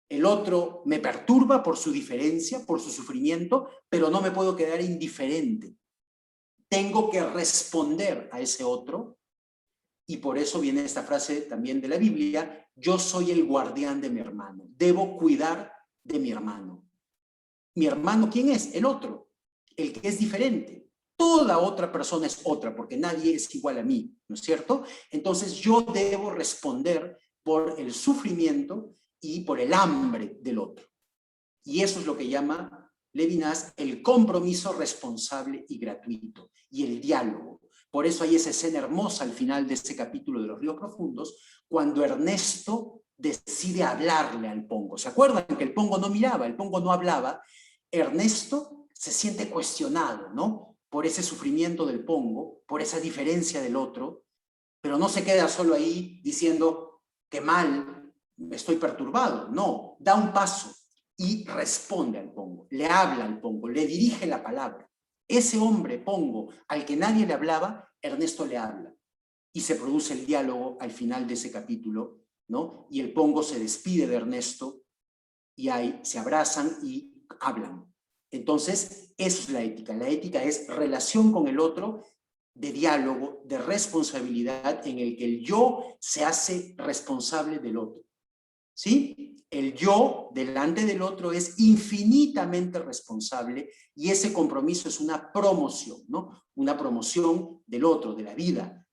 el otro me perturba por su diferencia, por su sufrimiento, pero no me puedo quedar indiferente. Tengo que responder a ese otro. Y por eso viene esta frase también de la Biblia, yo soy el guardián de mi hermano, debo cuidar de mi hermano. ¿Mi hermano quién es? El otro, el que es diferente. Toda otra persona es otra, porque nadie es igual a mí, ¿no es cierto? Entonces yo debo responder por el sufrimiento y por el hambre del otro. Y eso es lo que llama Levinas el compromiso responsable y gratuito, y el diálogo. Por eso hay esa escena hermosa al final de ese capítulo de Los Ríos Profundos, cuando Ernesto decide hablarle al Pongo. ¿Se acuerdan que el Pongo no miraba, el Pongo no hablaba? Ernesto se siente cuestionado, ¿no? Por ese sufrimiento del Pongo, por esa diferencia del otro, pero no se queda solo ahí diciendo que mal, estoy perturbado. No, da un paso y responde al Pongo, le habla al Pongo, le dirige la palabra. Ese hombre Pongo al que nadie le hablaba, Ernesto le habla. Y se produce el diálogo al final de ese capítulo, ¿no? Y el Pongo se despide de Ernesto y ahí se abrazan y hablan. Entonces, eso es la ética. La ética es relación con el otro, de diálogo, de responsabilidad, en el que el yo se hace responsable del otro. ¿Sí? El yo delante del otro es infinitamente responsable y ese compromiso es una promoción, ¿no? Una promoción del otro, de la vida,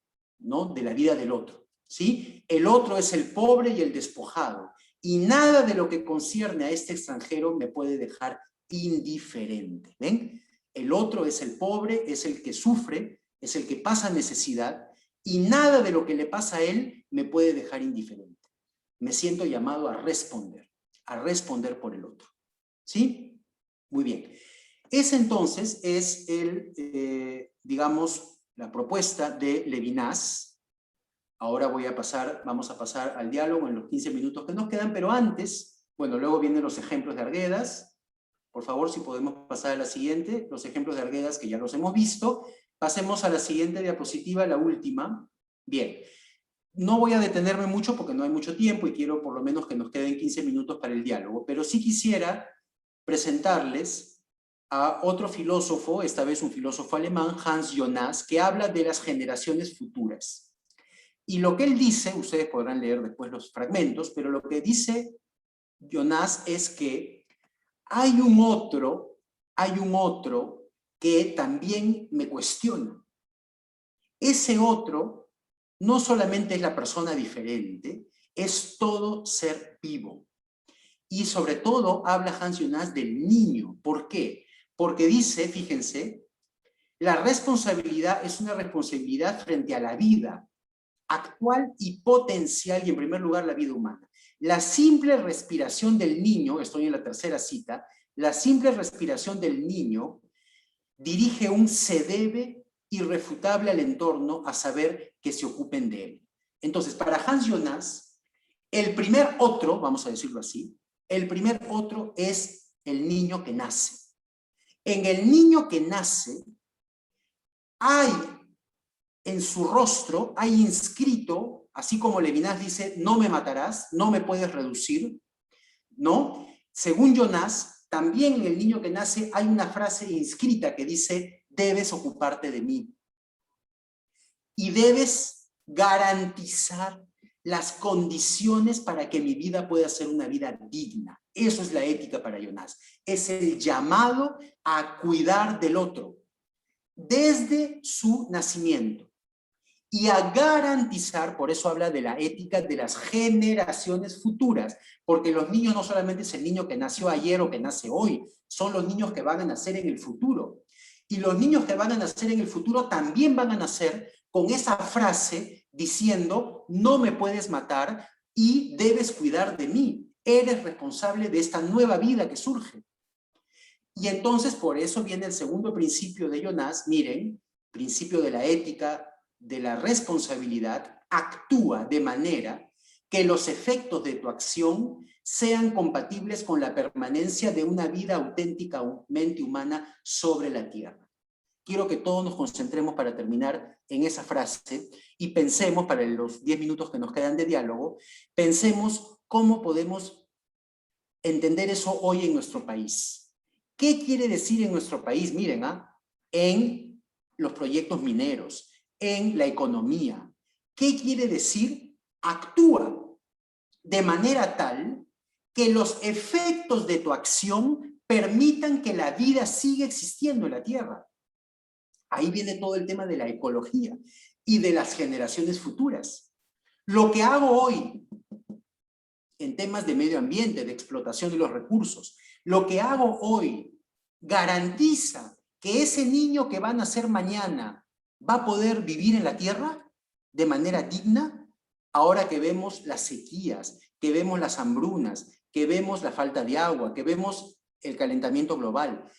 ¿no? De la vida del otro, ¿sí? El otro es el pobre y el despojado, y nada de lo que concierne a este extranjero me puede dejar indiferente, ¿ven? El otro es el pobre, es el que sufre, es el que pasa necesidad, y nada de lo que le pasa a él me puede dejar indiferente. Me siento llamado a responder por el otro, ¿sí? Muy bien. Ese entonces es digamos, la propuesta de Levinas. Ahora vamos a pasar al diálogo en los 15 minutos que nos quedan, pero antes, bueno, luego vienen los ejemplos de Arguedas. Por favor, si podemos pasar a la siguiente, los ejemplos de Arguedas que ya los hemos visto. Pasemos a la siguiente diapositiva, la última. Bien, no voy a detenerme mucho porque no hay mucho tiempo y quiero por lo menos que nos queden 15 minutos para el diálogo, pero sí quisiera presentarles a otro filósofo, esta vez un filósofo alemán, Hans Jonas, que habla de las generaciones futuras. Y lo que él dice, ustedes podrán leer después los fragmentos, pero lo que dice Jonas es que hay un otro que también me cuestiona. Ese otro no solamente es la persona diferente, es todo ser vivo. Y sobre todo habla Hans Jonas del niño. ¿Por qué? Porque dice, fíjense, la responsabilidad es una responsabilidad frente a la vida actual y potencial, y en primer lugar la vida humana. La simple respiración del niño, estoy en la tercera cita, la simple respiración del niño dirige un se debe irrefutable al entorno a saber que se ocupen de él. Entonces, para Hans Jonas, el primer otro, vamos a decirlo así, el primer otro es el niño que nace. En el niño que nace hay en su rostro, hay inscrito, así como Levinas dice, no me matarás, no me puedes reducir, ¿no? Según Jonas, también en el niño que nace hay una frase inscrita que dice, debes ocuparte de mí. Y debes garantizar las condiciones para que mi vida pueda ser una vida digna. Eso es la ética para Jonas. Es el llamado a cuidar del otro desde su nacimiento y a garantizar, por eso habla de la ética de las generaciones futuras, porque los niños no solamente es el niño que nació ayer o que nace hoy, son los niños que van a nacer en el futuro. Y los niños que van a nacer en el futuro también van a nacer con esa frase diciendo, no me puedes matar y debes cuidar de mí. Eres responsable de esta nueva vida que surge. Y entonces por eso viene el segundo principio de Jonas, miren, principio de la ética, de la responsabilidad, actúa de manera que los efectos de tu acción sean compatibles con la permanencia de una vida auténticamente humana sobre la tierra. Quiero que todos nos concentremos para terminar en esa frase y pensemos, para los 10 minutos que nos quedan de diálogo, pensemos cómo podemos entender eso hoy en nuestro país. ¿Qué quiere decir en nuestro país? Miren, en los proyectos mineros, en la economía. ¿Qué quiere decir? Actúa de manera tal que los efectos de tu acción permitan que la vida siga existiendo en la Tierra. Ahí viene todo el tema de la ecología y de las generaciones futuras. Lo que hago hoy en temas de medio ambiente, de explotación de los recursos, lo que hago hoy garantiza que ese niño que va a nacer mañana va a poder vivir en la Tierra de manera digna, ahora que vemos las sequías, que vemos las hambrunas, que vemos la falta de agua, que vemos el calentamiento global.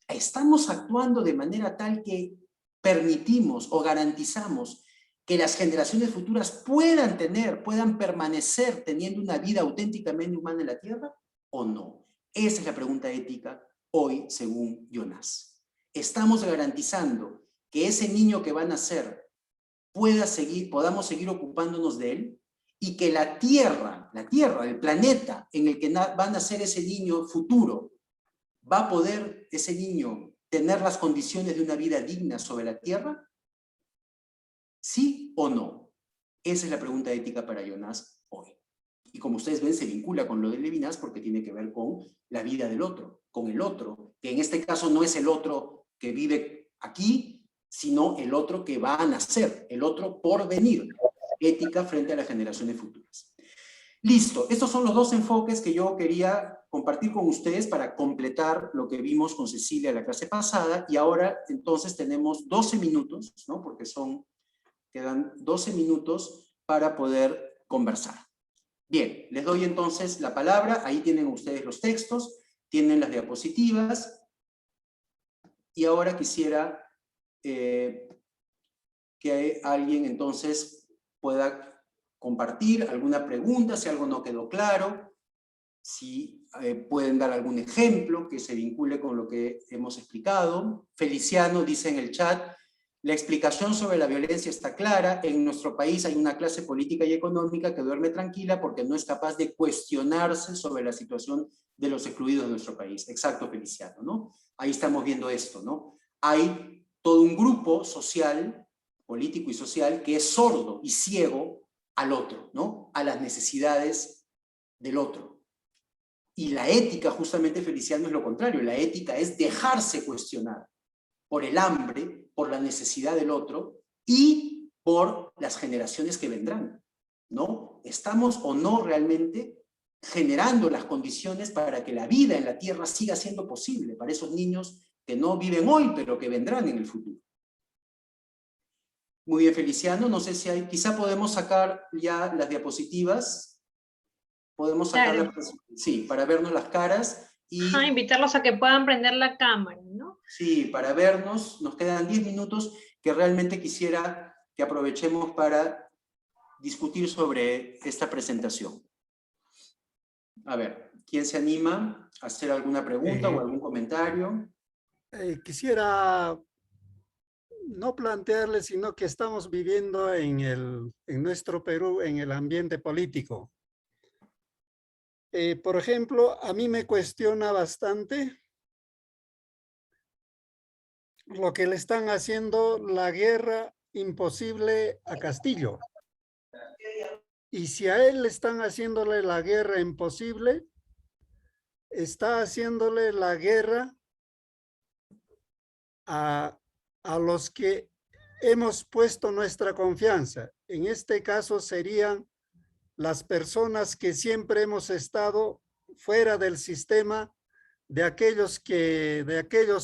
Estamos actuando de manera tal que permitimos o garantizamos que las generaciones futuras puedan permanecer teniendo una vida auténticamente humana en la Tierra, ¿o no? Esa es la pregunta ética hoy, según Jonas. ¿Estamos garantizando que ese niño que va a nacer podamos seguir ocupándonos de él? Y que la Tierra, el planeta en el que va a nacer ese niño futuro, ¿va a poder ese niño tener las condiciones de una vida digna sobre la Tierra? ¿Sí o no? Esa es la pregunta ética para Jonas hoy. Y como ustedes ven, se vincula con lo de Levinas porque tiene que ver con la vida del otro, con el otro, que en este caso no es el otro que vive aquí, sino el otro que va a nacer, el otro por venir. Ética frente a las generaciones futuras. Listo, estos son los dos enfoques que yo quería compartir con ustedes para completar lo que vimos con Cecilia la clase pasada, y ahora entonces tenemos 12 minutos, ¿no? Porque quedan 12 minutos para poder conversar. Bien, les doy entonces la palabra, ahí tienen ustedes los textos, tienen las diapositivas, y ahora quisiera que alguien entonces pueda compartir alguna pregunta, si algo no quedó claro, si pueden dar algún ejemplo que se vincule con lo que hemos explicado. Feliciano dice en el chat, la explicación sobre la violencia está clara, en nuestro país hay una clase política y económica que duerme tranquila porque no es capaz de cuestionarse sobre la situación de los excluidos de nuestro país. Exacto, Feliciano, ¿no? Ahí estamos viendo esto, ¿no? Hay todo un grupo social, político y social, que es sordo y ciego al otro, ¿no? A las necesidades del otro. Y la ética, justamente, Feliciano, es lo contrario. La ética es dejarse cuestionar por el hambre, por la necesidad del otro y por las generaciones que vendrán, ¿no? ¿Estamos o no realmente generando las condiciones para que la vida en la Tierra siga siendo posible para esos niños que no viven hoy, pero que vendrán en el futuro? Muy bien, Feliciano. No sé si hay... Quizá podemos sacar ya las diapositivas. Podemos sacar Claro. sí, para vernos las caras. Y invitarlos a que puedan prender la cámara, ¿no? sí, para vernos. Nos quedan 10 minutos que realmente quisiera que aprovechemos para discutir sobre esta presentación. A ver, ¿quién se anima a hacer alguna pregunta o algún comentario? Quisiera no plantearle, sino que estamos viviendo en nuestro Perú en el ambiente político. Por ejemplo, a mí me cuestiona bastante lo que le están haciendo la guerra imposible a Castillo. Y si a él le están haciéndole la guerra imposible, está haciéndole la guerra a los que hemos puesto nuestra confianza. En este caso serían las personas que siempre hemos estado fuera del sistema, de aquellos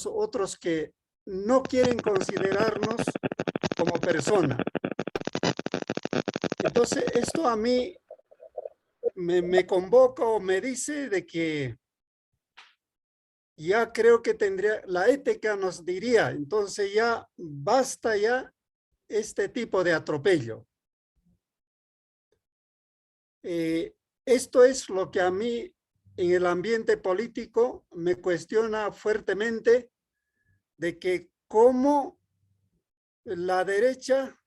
otros que no quieren considerarnos como persona. Entonces, esto a mí me convoca o me dice de que ya creo que la ética nos diría, entonces ya basta ya este tipo de atropello. Esto es lo que a mí en el ambiente político me cuestiona fuertemente, de que cómo la derecha,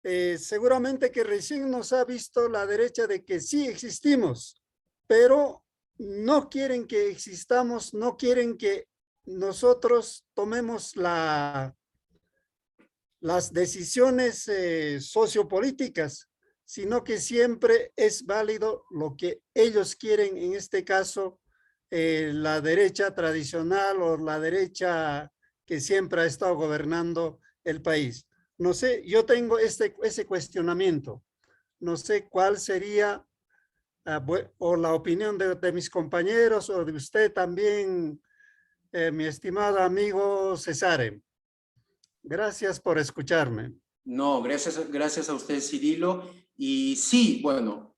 seguramente que recién nos ha visto la derecha de que sí existimos, pero no quieren que existamos, no quieren que nosotros tomemos las decisiones sociopolíticas, sino que siempre es válido lo que ellos quieren, en este caso, la derecha tradicional o la derecha que siempre ha estado gobernando el país. No sé, yo tengo ese cuestionamiento. No sé cuál sería o la opinión de mis compañeros o de usted también, mi estimado amigo Cesare. Gracias por escucharme. No, gracias a usted, Cirilo. Y sí, bueno,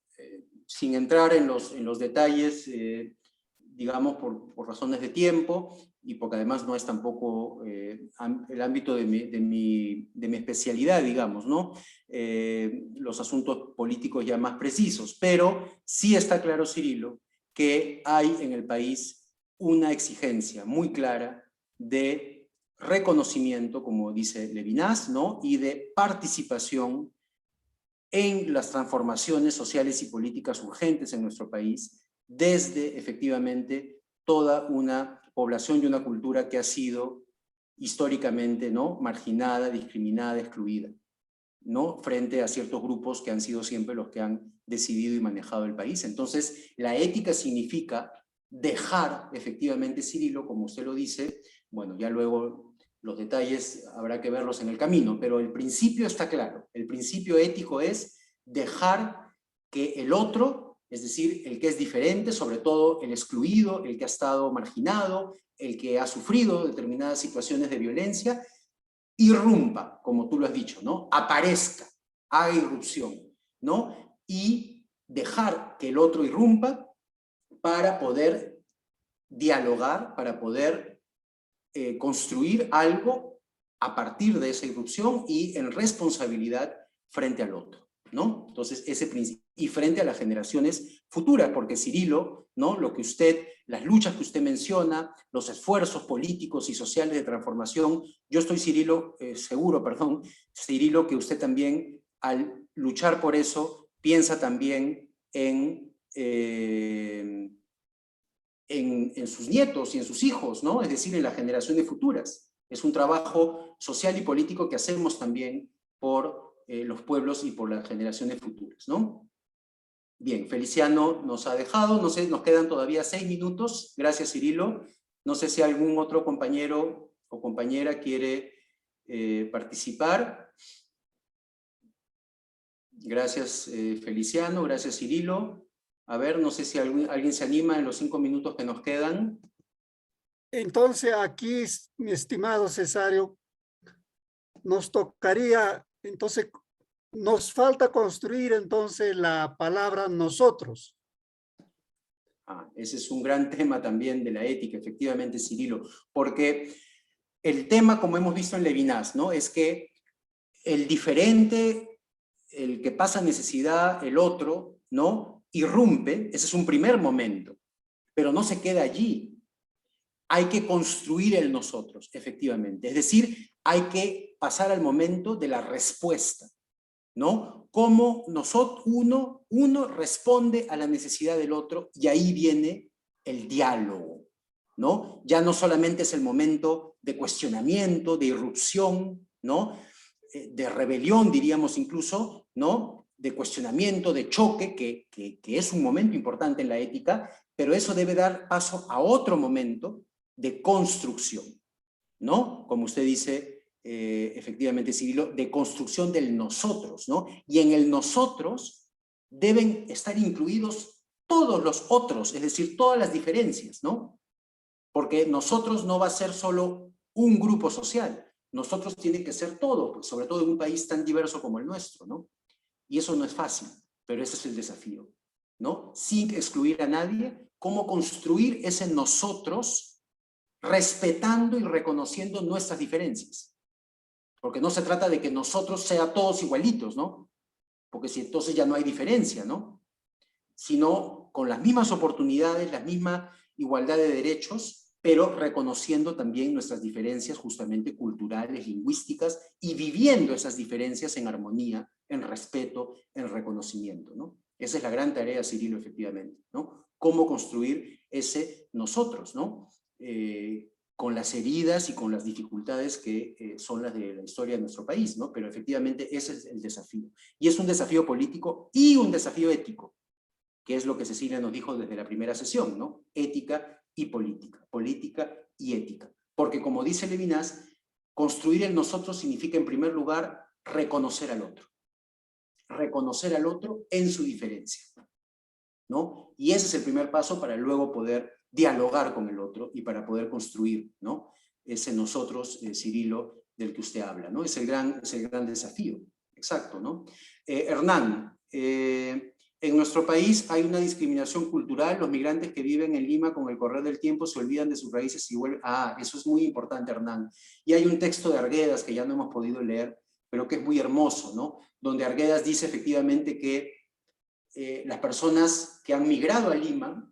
sin entrar en los detalles, digamos, por razones de tiempo, y porque además no es tampoco el ámbito de mi especialidad, digamos, ¿no? Los asuntos políticos ya más precisos. Pero sí está claro, Cirilo, que hay en el país una exigencia muy clara de reconocimiento, como dice Levinas, ¿no? Y de participación en las transformaciones sociales y políticas urgentes en nuestro país, desde efectivamente toda una población y una cultura que ha sido históricamente, ¿no?, marginada, discriminada, excluida, ¿no?, frente a ciertos grupos que han sido siempre los que han decidido y manejado el país. Entonces, la ética significa dejar efectivamente, Cirilo, como usted lo dice, bueno, ya luego Los detalles habrá que verlos en el camino, pero el principio está claro. El principio ético es dejar que el otro, es decir, el que es diferente, sobre todo el excluido, el que ha estado marginado, el que ha sufrido determinadas situaciones de violencia, irrumpa, como tú lo has dicho, ¿no? Aparezca, haga irrupción, ¿no? Y dejar que el otro irrumpa para poder dialogar, para poder construir algo a partir de esa irrupción y en responsabilidad frente al otro, ¿no? Entonces, ese principio, y frente a las generaciones futuras, porque Cirilo, ¿no? Las luchas que usted menciona, los esfuerzos políticos y sociales de transformación, yo estoy seguro, Cirilo, que usted también, al luchar por eso, piensa también en sus nietos y en sus hijos, ¿no? Es decir, en las generaciones futuras. Es un trabajo social y político que hacemos también por los pueblos y por las generaciones futuras, ¿no? Bien, Feliciano nos ha dejado, no sé, nos quedan todavía 6 minutos. Gracias, Cirilo. No sé si algún otro compañero o compañera quiere participar. Gracias, Feliciano. Gracias, Cirilo. A ver, no sé si alguien se anima en los 5 minutos que nos quedan. Entonces aquí, mi estimado Cesario, nos tocaría, entonces, nos falta construir entonces la palabra nosotros. Ese es un gran tema también de la ética, efectivamente, Cirilo, porque el tema, como hemos visto en Levinas, ¿no? Es que el diferente, el que pasa necesidad, el otro, ¿no? Irrumpe, ese es un primer momento, pero no se queda allí. Hay que construir el nosotros, efectivamente. Es decir, hay que pasar al momento de la respuesta, ¿no? Cómo uno responde a la necesidad del otro, y ahí viene el diálogo, ¿no? Ya no solamente es el momento de cuestionamiento, de irrupción, ¿no? De rebelión, diríamos incluso, ¿no? De cuestionamiento, de choque, que es un momento importante en la ética, pero eso debe dar paso a otro momento de construcción, ¿no? Como usted dice, efectivamente, Cirilo, de construcción del nosotros, ¿no? Y en el nosotros deben estar incluidos todos los otros, es decir, todas las diferencias, ¿no? Porque nosotros no va a ser solo un grupo social, nosotros tiene que ser todo, pues, sobre todo en un país tan diverso como el nuestro, ¿no? Y eso no es fácil, pero ese es el desafío, ¿no? Sin excluir a nadie, cómo construir ese nosotros respetando y reconociendo nuestras diferencias. Porque no se trata de que nosotros sean todos igualitos, ¿no? Porque si entonces ya no hay diferencia, ¿no? Sino con las mismas oportunidades, la misma igualdad de derechos, pero reconociendo también nuestras diferencias justamente culturales, lingüísticas, y viviendo esas diferencias en armonía, en respeto, en reconocimiento, ¿no? Esa es la gran tarea, Cirilo, efectivamente, ¿no? Cómo construir ese nosotros, ¿no? Con las heridas y con las dificultades que son las de la historia de nuestro país, ¿no? Pero efectivamente ese es el desafío. Y es un desafío político y un desafío ético, que es lo que Cecilia nos dijo desde la primera sesión, ¿no? Ética y política y ética. Porque como dice Levinas, construir el nosotros significa en primer lugar reconocer al otro en su diferencia, ¿no? Y ese es el primer paso para luego poder dialogar con el otro y para poder construir, ¿no? Ese nosotros, Cirilo, del que usted habla, ¿no? Es el gran desafío, exacto, ¿no? Hernán, en nuestro país hay una discriminación cultural, los migrantes que viven en Lima con el correr del tiempo se olvidan de sus raíces y vuelven... Eso es muy importante, Hernán. Y hay un texto de Arguedas que ya no hemos podido leer, pero que es muy hermoso, ¿no? Donde Arguedas dice efectivamente que las personas que han migrado a Lima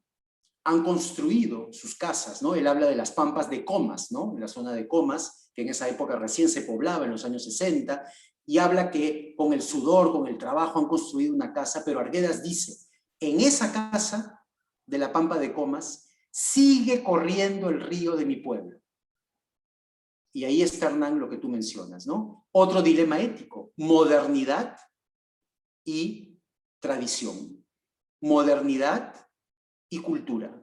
han construido sus casas, ¿no? Él habla de las pampas de Comas, ¿no? En la zona de Comas, que en esa época recién se poblaba, en los años 60, y habla que con el sudor, con el trabajo han construido una casa, pero Arguedas dice, en esa casa de la pampa de Comas sigue corriendo el río de mi pueblo. Y ahí está, Hernán, lo que tú mencionas, ¿no? Otro dilema ético, modernidad y tradición. Modernidad y cultura,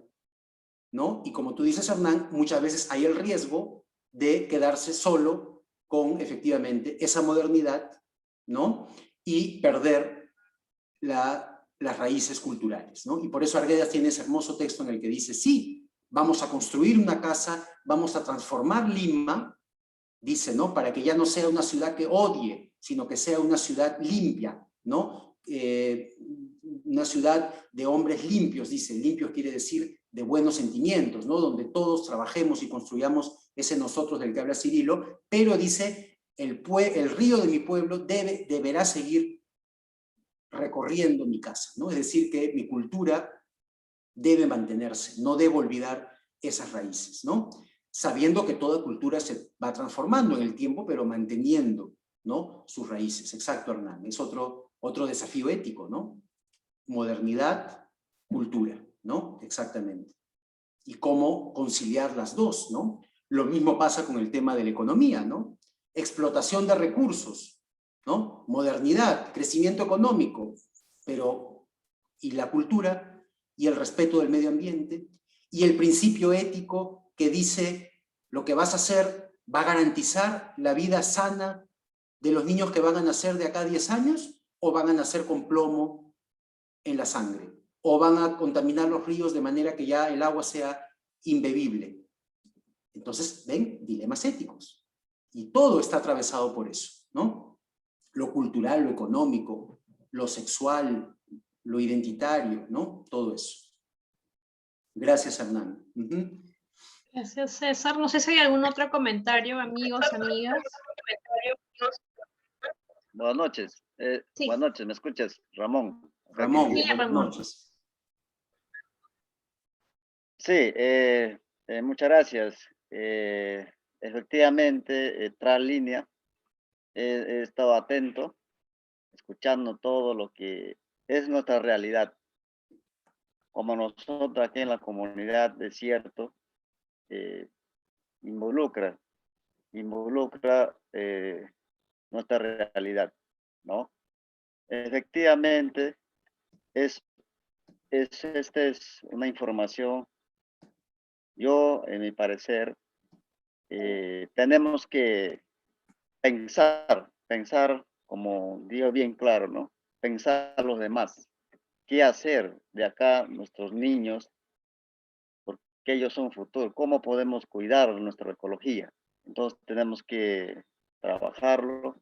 ¿no? Y como tú dices, Hernán, muchas veces hay el riesgo de quedarse solo con efectivamente esa modernidad, ¿no? Y perder las raíces culturales, ¿no? Y por eso Arguedas tiene ese hermoso texto en el que dice, sí, vamos a construir una casa, vamos a transformar Lima, dice, ¿no? Para que ya no sea una ciudad que odie, sino que sea una ciudad limpia, ¿no? Una ciudad de hombres limpios, dice, limpios quiere decir de buenos sentimientos, ¿no? Donde todos trabajemos y construyamos ese nosotros del que habla Cirilo, pero dice, el río de mi pueblo deberá seguir recorriendo mi casa, ¿no? Es decir, que mi cultura debe mantenerse, no debo olvidar esas raíces, ¿no? Sabiendo que toda cultura se va transformando en el tiempo, pero manteniendo, ¿no? Sus raíces. Exacto, Hernán. Es otro desafío ético, ¿no? Modernidad, cultura, ¿no? Exactamente. Y cómo conciliar las dos, ¿no? Lo mismo pasa con el tema de la economía, ¿no? Explotación de recursos, ¿no? Modernidad, crecimiento económico, pero ¿y la cultura? Y el respeto del medio ambiente, y el principio ético que dice lo que vas a hacer va a garantizar la vida sana de los niños que van a nacer de acá a 10 años, o van a nacer con plomo en la sangre, o van a contaminar los ríos de manera que ya el agua sea imbebible. Entonces, ven, dilemas éticos. Y todo está atravesado por eso, ¿no? Lo cultural, lo económico, lo sexual, lo identitario, ¿no? Todo eso. Gracias, Hernán. Gracias, César. No sé si hay algún otro comentario, amigos, amigas. Buenas noches. Sí. Buenas noches, ¿me escuchas? Ramón. Ramón, Sí, buenas Ramón. noches. Sí, muchas gracias. Efectivamente, tras línea, he estado atento, escuchando todo lo que es nuestra realidad. Como nosotros aquí en la comunidad de Cierto, involucra nuestra realidad, ¿no? Efectivamente, esta es una información, yo, en mi parecer, tenemos que pensar, como digo bien claro, ¿no? Pensar a los demás. ¿Qué hacer de acá nuestros niños? Porque ellos son futuro. ¿Cómo podemos cuidar nuestra ecología? Entonces tenemos que trabajarlo.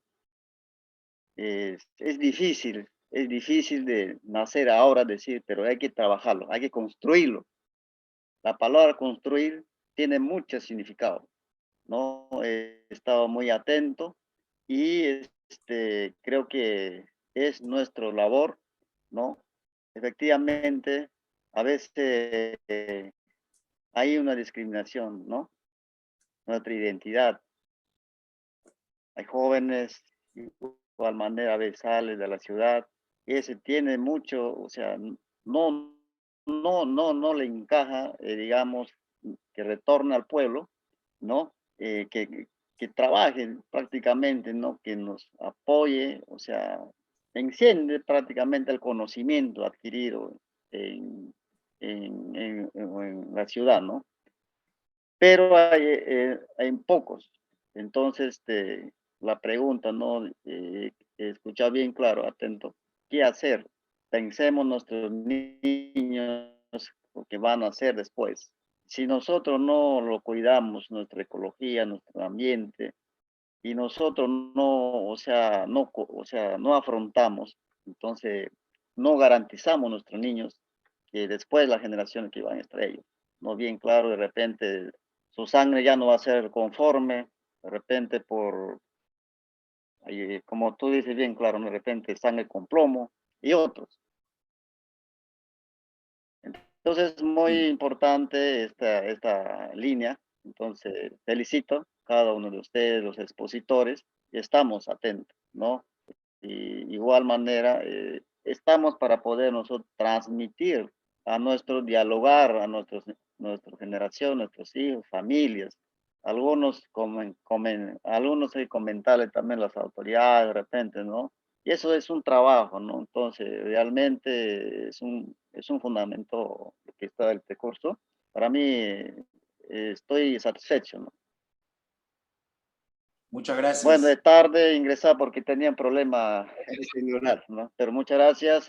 Es difícil de nacer ahora, decir, pero hay que trabajarlo, hay que construirlo. La palabra construir tiene mucho significado, ¿no? He estado muy atento y creo que es nuestra labor, ¿no? Efectivamente, a veces hay una discriminación, ¿no? Nuestra identidad. Hay jóvenes, de igual manera, a veces salen de la ciudad, y ese tiene mucho, o sea, no le encaja, digamos, que retorne al pueblo, ¿no? Que trabajen prácticamente, ¿no? Que nos apoye, o sea, enciende prácticamente el conocimiento adquirido en la ciudad, ¿no? Pero hay pocos. Entonces, la pregunta, ¿no? He escuchado bien claro, atento. ¿Qué hacer? Pensemos nuestros niños, lo que van a hacer después. Si nosotros no lo cuidamos, nuestra ecología, nuestro ambiente, y nosotros no, no afrontamos, entonces no garantizamos a nuestros niños que después la generación que van a estar ellos. No bien claro, de repente su sangre ya no va a ser conforme, de repente como tú dices bien claro, de repente sangre con plomo y otros. Entonces es muy importante esta línea. Entonces felicito a cada uno de ustedes, los expositores, y estamos atentos, ¿no? Y igual manera, estamos para poder nosotros transmitir a dialogar a nuestra generación, nuestros hijos, familias. Algunos hay comentarle también las autoridades de repente, ¿no? Y eso es un trabajo, ¿no? Entonces, realmente es un fundamento que está el curso. Para mí, estoy satisfecho, ¿no? Muchas gracias. Bueno, de tarde ingresar porque tenían problema en el celular, ¿no? Pero muchas gracias.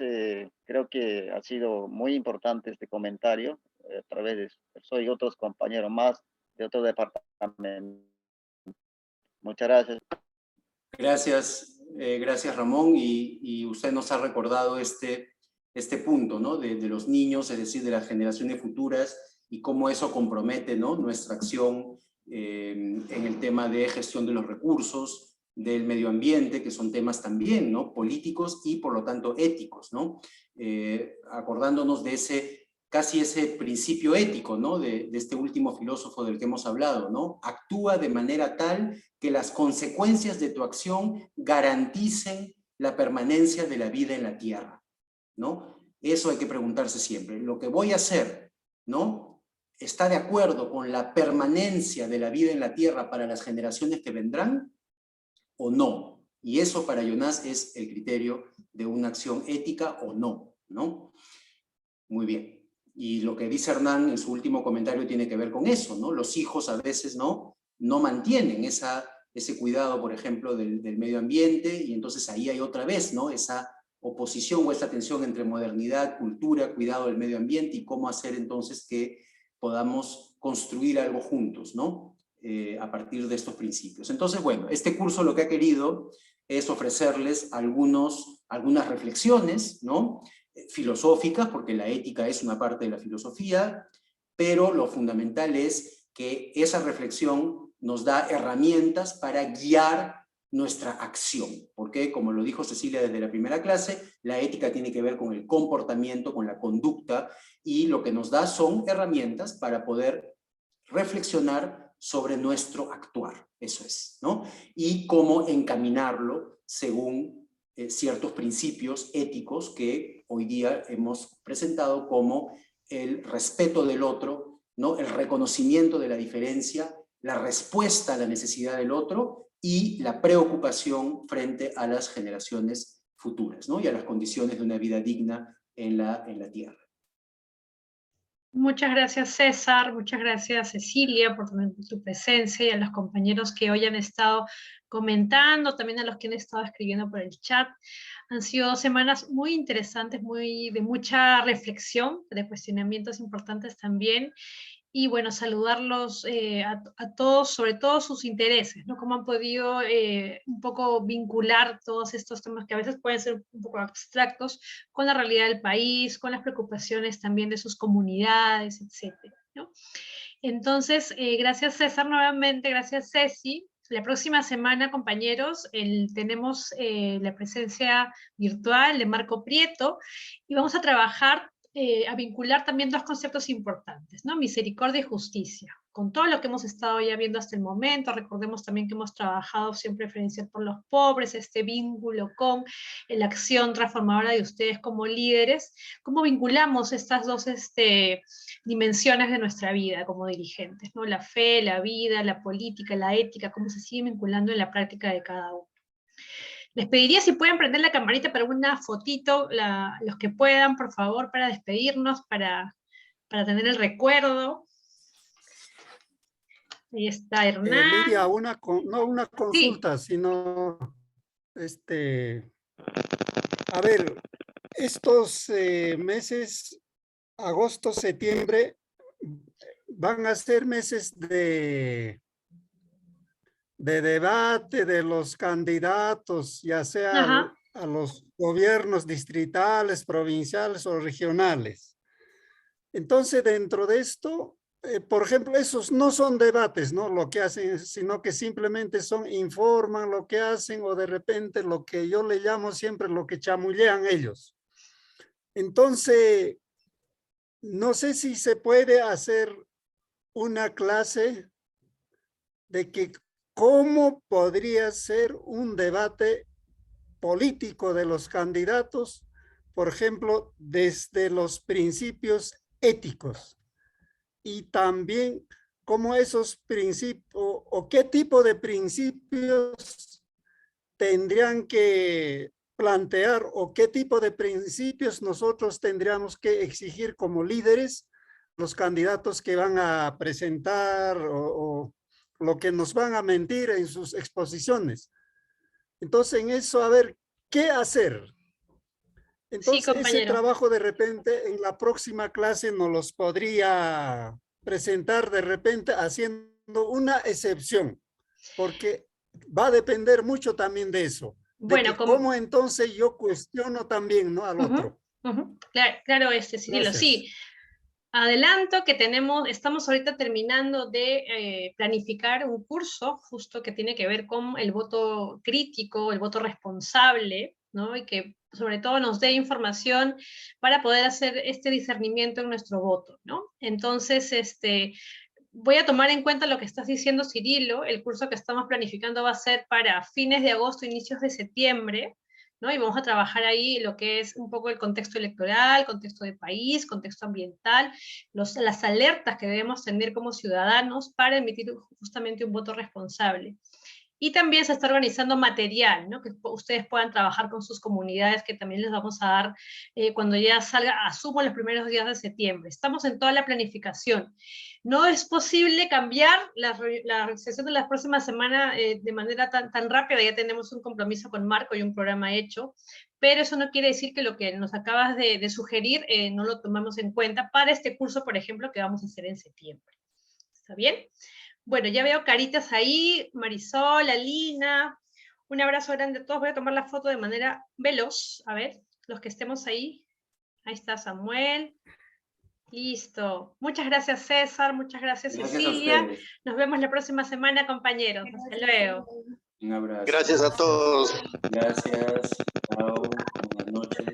Creo que ha sido muy importante este comentario a través de soy otros compañeros más de otro departamento. Muchas gracias. Gracias, gracias Ramón, y usted nos ha recordado este punto, ¿no? De los niños, es decir, de las generaciones futuras, y cómo eso compromete, ¿no? Nuestra acción en el tema de gestión de los recursos, del medio ambiente, que son temas también, ¿no? Políticos y por lo tanto éticos, ¿no? Acordándonos de casi ese principio ético, ¿no? De este último filósofo del que hemos hablado, ¿no? Actúa de manera tal que las consecuencias de tu acción garanticen la permanencia de la vida en la tierra, ¿no? Eso hay que preguntarse siempre. Lo que voy a hacer, ¿no? ¿Está de acuerdo con la permanencia de la vida en la tierra para las generaciones que vendrán o no? Y eso para Jonás es el criterio de una acción ética o no, ¿no? Muy bien. Y lo que dice Hernán en su último comentario tiene que ver con eso, ¿no? Los hijos a veces no mantienen ese cuidado, por ejemplo, del medio ambiente, y entonces ahí hay otra vez, ¿no? Esa oposición o esa tensión entre modernidad, cultura, cuidado del medio ambiente, y cómo hacer entonces que podamos construir algo juntos, ¿no? A partir de estos principios. Entonces, bueno, este curso lo que ha querido es ofrecerles algunas reflexiones, ¿no? Filosóficas, porque la ética es una parte de la filosofía, pero lo fundamental es que esa reflexión nos da herramientas para guiar nuestra acción, porque como lo dijo Cecilia desde la primera clase, la ética tiene que ver con el comportamiento, con la conducta, y lo que nos da son herramientas para poder reflexionar sobre nuestro actuar, eso es, ¿no? Y cómo encaminarlo según ciertos principios éticos que hoy día hemos presentado, como el respeto del otro, ¿no? El reconocimiento de la diferencia, la respuesta a la necesidad del otro y la preocupación frente a las generaciones futuras, ¿no? Y a las condiciones de una vida digna en la tierra. Muchas gracias, César. Muchas gracias, Cecilia, por tu presencia, y a los compañeros que hoy han estado comentando, también a los que han estado escribiendo por el chat. Han sido semanas muy interesantes, de mucha reflexión, de cuestionamientos importantes también. Y bueno, saludarlos a todos, sobre todo sus intereses, ¿no? Cómo han podido un poco vincular todos estos temas que a veces pueden ser un poco abstractos con la realidad del país, con las preocupaciones también de sus comunidades, etcétera, ¿no? Entonces, gracias César nuevamente, gracias Ceci. La próxima semana, compañeros, tenemos la presencia virtual de Marco Prieto, y vamos a trabajar a vincular también dos conceptos importantes, ¿no? Misericordia y justicia. Con todo lo que hemos estado ya viendo hasta el momento, recordemos también que hemos trabajado siempre referenciar por los pobres, este vínculo con la acción transformadora de ustedes como líderes. ¿Cómo vinculamos estas dos dimensiones de nuestra vida como dirigentes, ¿no? La fe, la vida, la política, la ética, cómo se sigue vinculando en la práctica de cada uno. Les pediría si pueden prender la camarita para una fotito, los que puedan, por favor, para despedirnos, para tener el recuerdo. Ahí está Hernán. Lidia, no una consulta, sí, sino, a ver, estos meses, agosto, septiembre, van a ser meses de debate de los candidatos, ya sea a los gobiernos distritales, provinciales o regionales. Entonces, dentro de esto, por ejemplo, esos no son debates, ¿no? Lo que hacen, sino que simplemente informan lo que hacen, o de repente lo que yo le llamo siempre lo que chamullean ellos. Entonces, no sé si se puede hacer una clase de que cómo podría ser un debate político de los candidatos, por ejemplo, desde los principios éticos, y también cómo esos principios o qué tipo de principios tendrían que plantear, o qué tipo de principios nosotros tendríamos que exigir como líderes los candidatos que van a presentar o lo que nos van a mentir en sus exposiciones. Entonces, en eso, a ver, ¿qué hacer? Entonces, Sí, ese compañero. trabajo de repente en la próxima clase nos los podría presentar de repente haciendo una excepción, porque va a depender mucho también de eso. De Bueno, que cómo entonces yo cuestiono también, ¿no? Al otro. Claro, Cirilo, Gracias. sí. Adelanto que estamos ahorita terminando de planificar un curso justo que tiene que ver con el voto crítico, el voto responsable, ¿no? Y que sobre todo nos dé información para poder hacer este discernimiento en nuestro voto, ¿no? Entonces, voy a tomar en cuenta lo que estás diciendo, Cirilo. El curso que estamos planificando va a ser para fines de agosto, inicios de septiembre, ¿no? Y vamos a trabajar ahí lo que es un poco el contexto electoral, contexto de país, contexto ambiental, las alertas que debemos tener como ciudadanos para emitir justamente un voto responsable. Y también se está organizando material, ¿no? Que ustedes puedan trabajar con sus comunidades, que también les vamos a dar cuando ya salga, asumo, los primeros días de septiembre. Estamos en toda la planificación. No es posible cambiar la realización de la próxima semana de manera tan rápida, ya tenemos un compromiso con Marco y un programa hecho, pero eso no quiere decir que lo que nos acabas de sugerir no lo tomamos en cuenta para este curso, por ejemplo, que vamos a hacer en septiembre. ¿Está bien? Bueno, ya veo caritas ahí, Marisol, Alina, un abrazo grande a todos. Voy a tomar la foto de manera veloz, a ver, los que estemos ahí. Ahí está Samuel. Listo. Muchas gracias, César. Muchas gracias, Cecilia. Nos vemos la próxima semana, compañeros. Hasta luego. Un abrazo. Gracias a todos. Gracias. Chao. Buenas noches.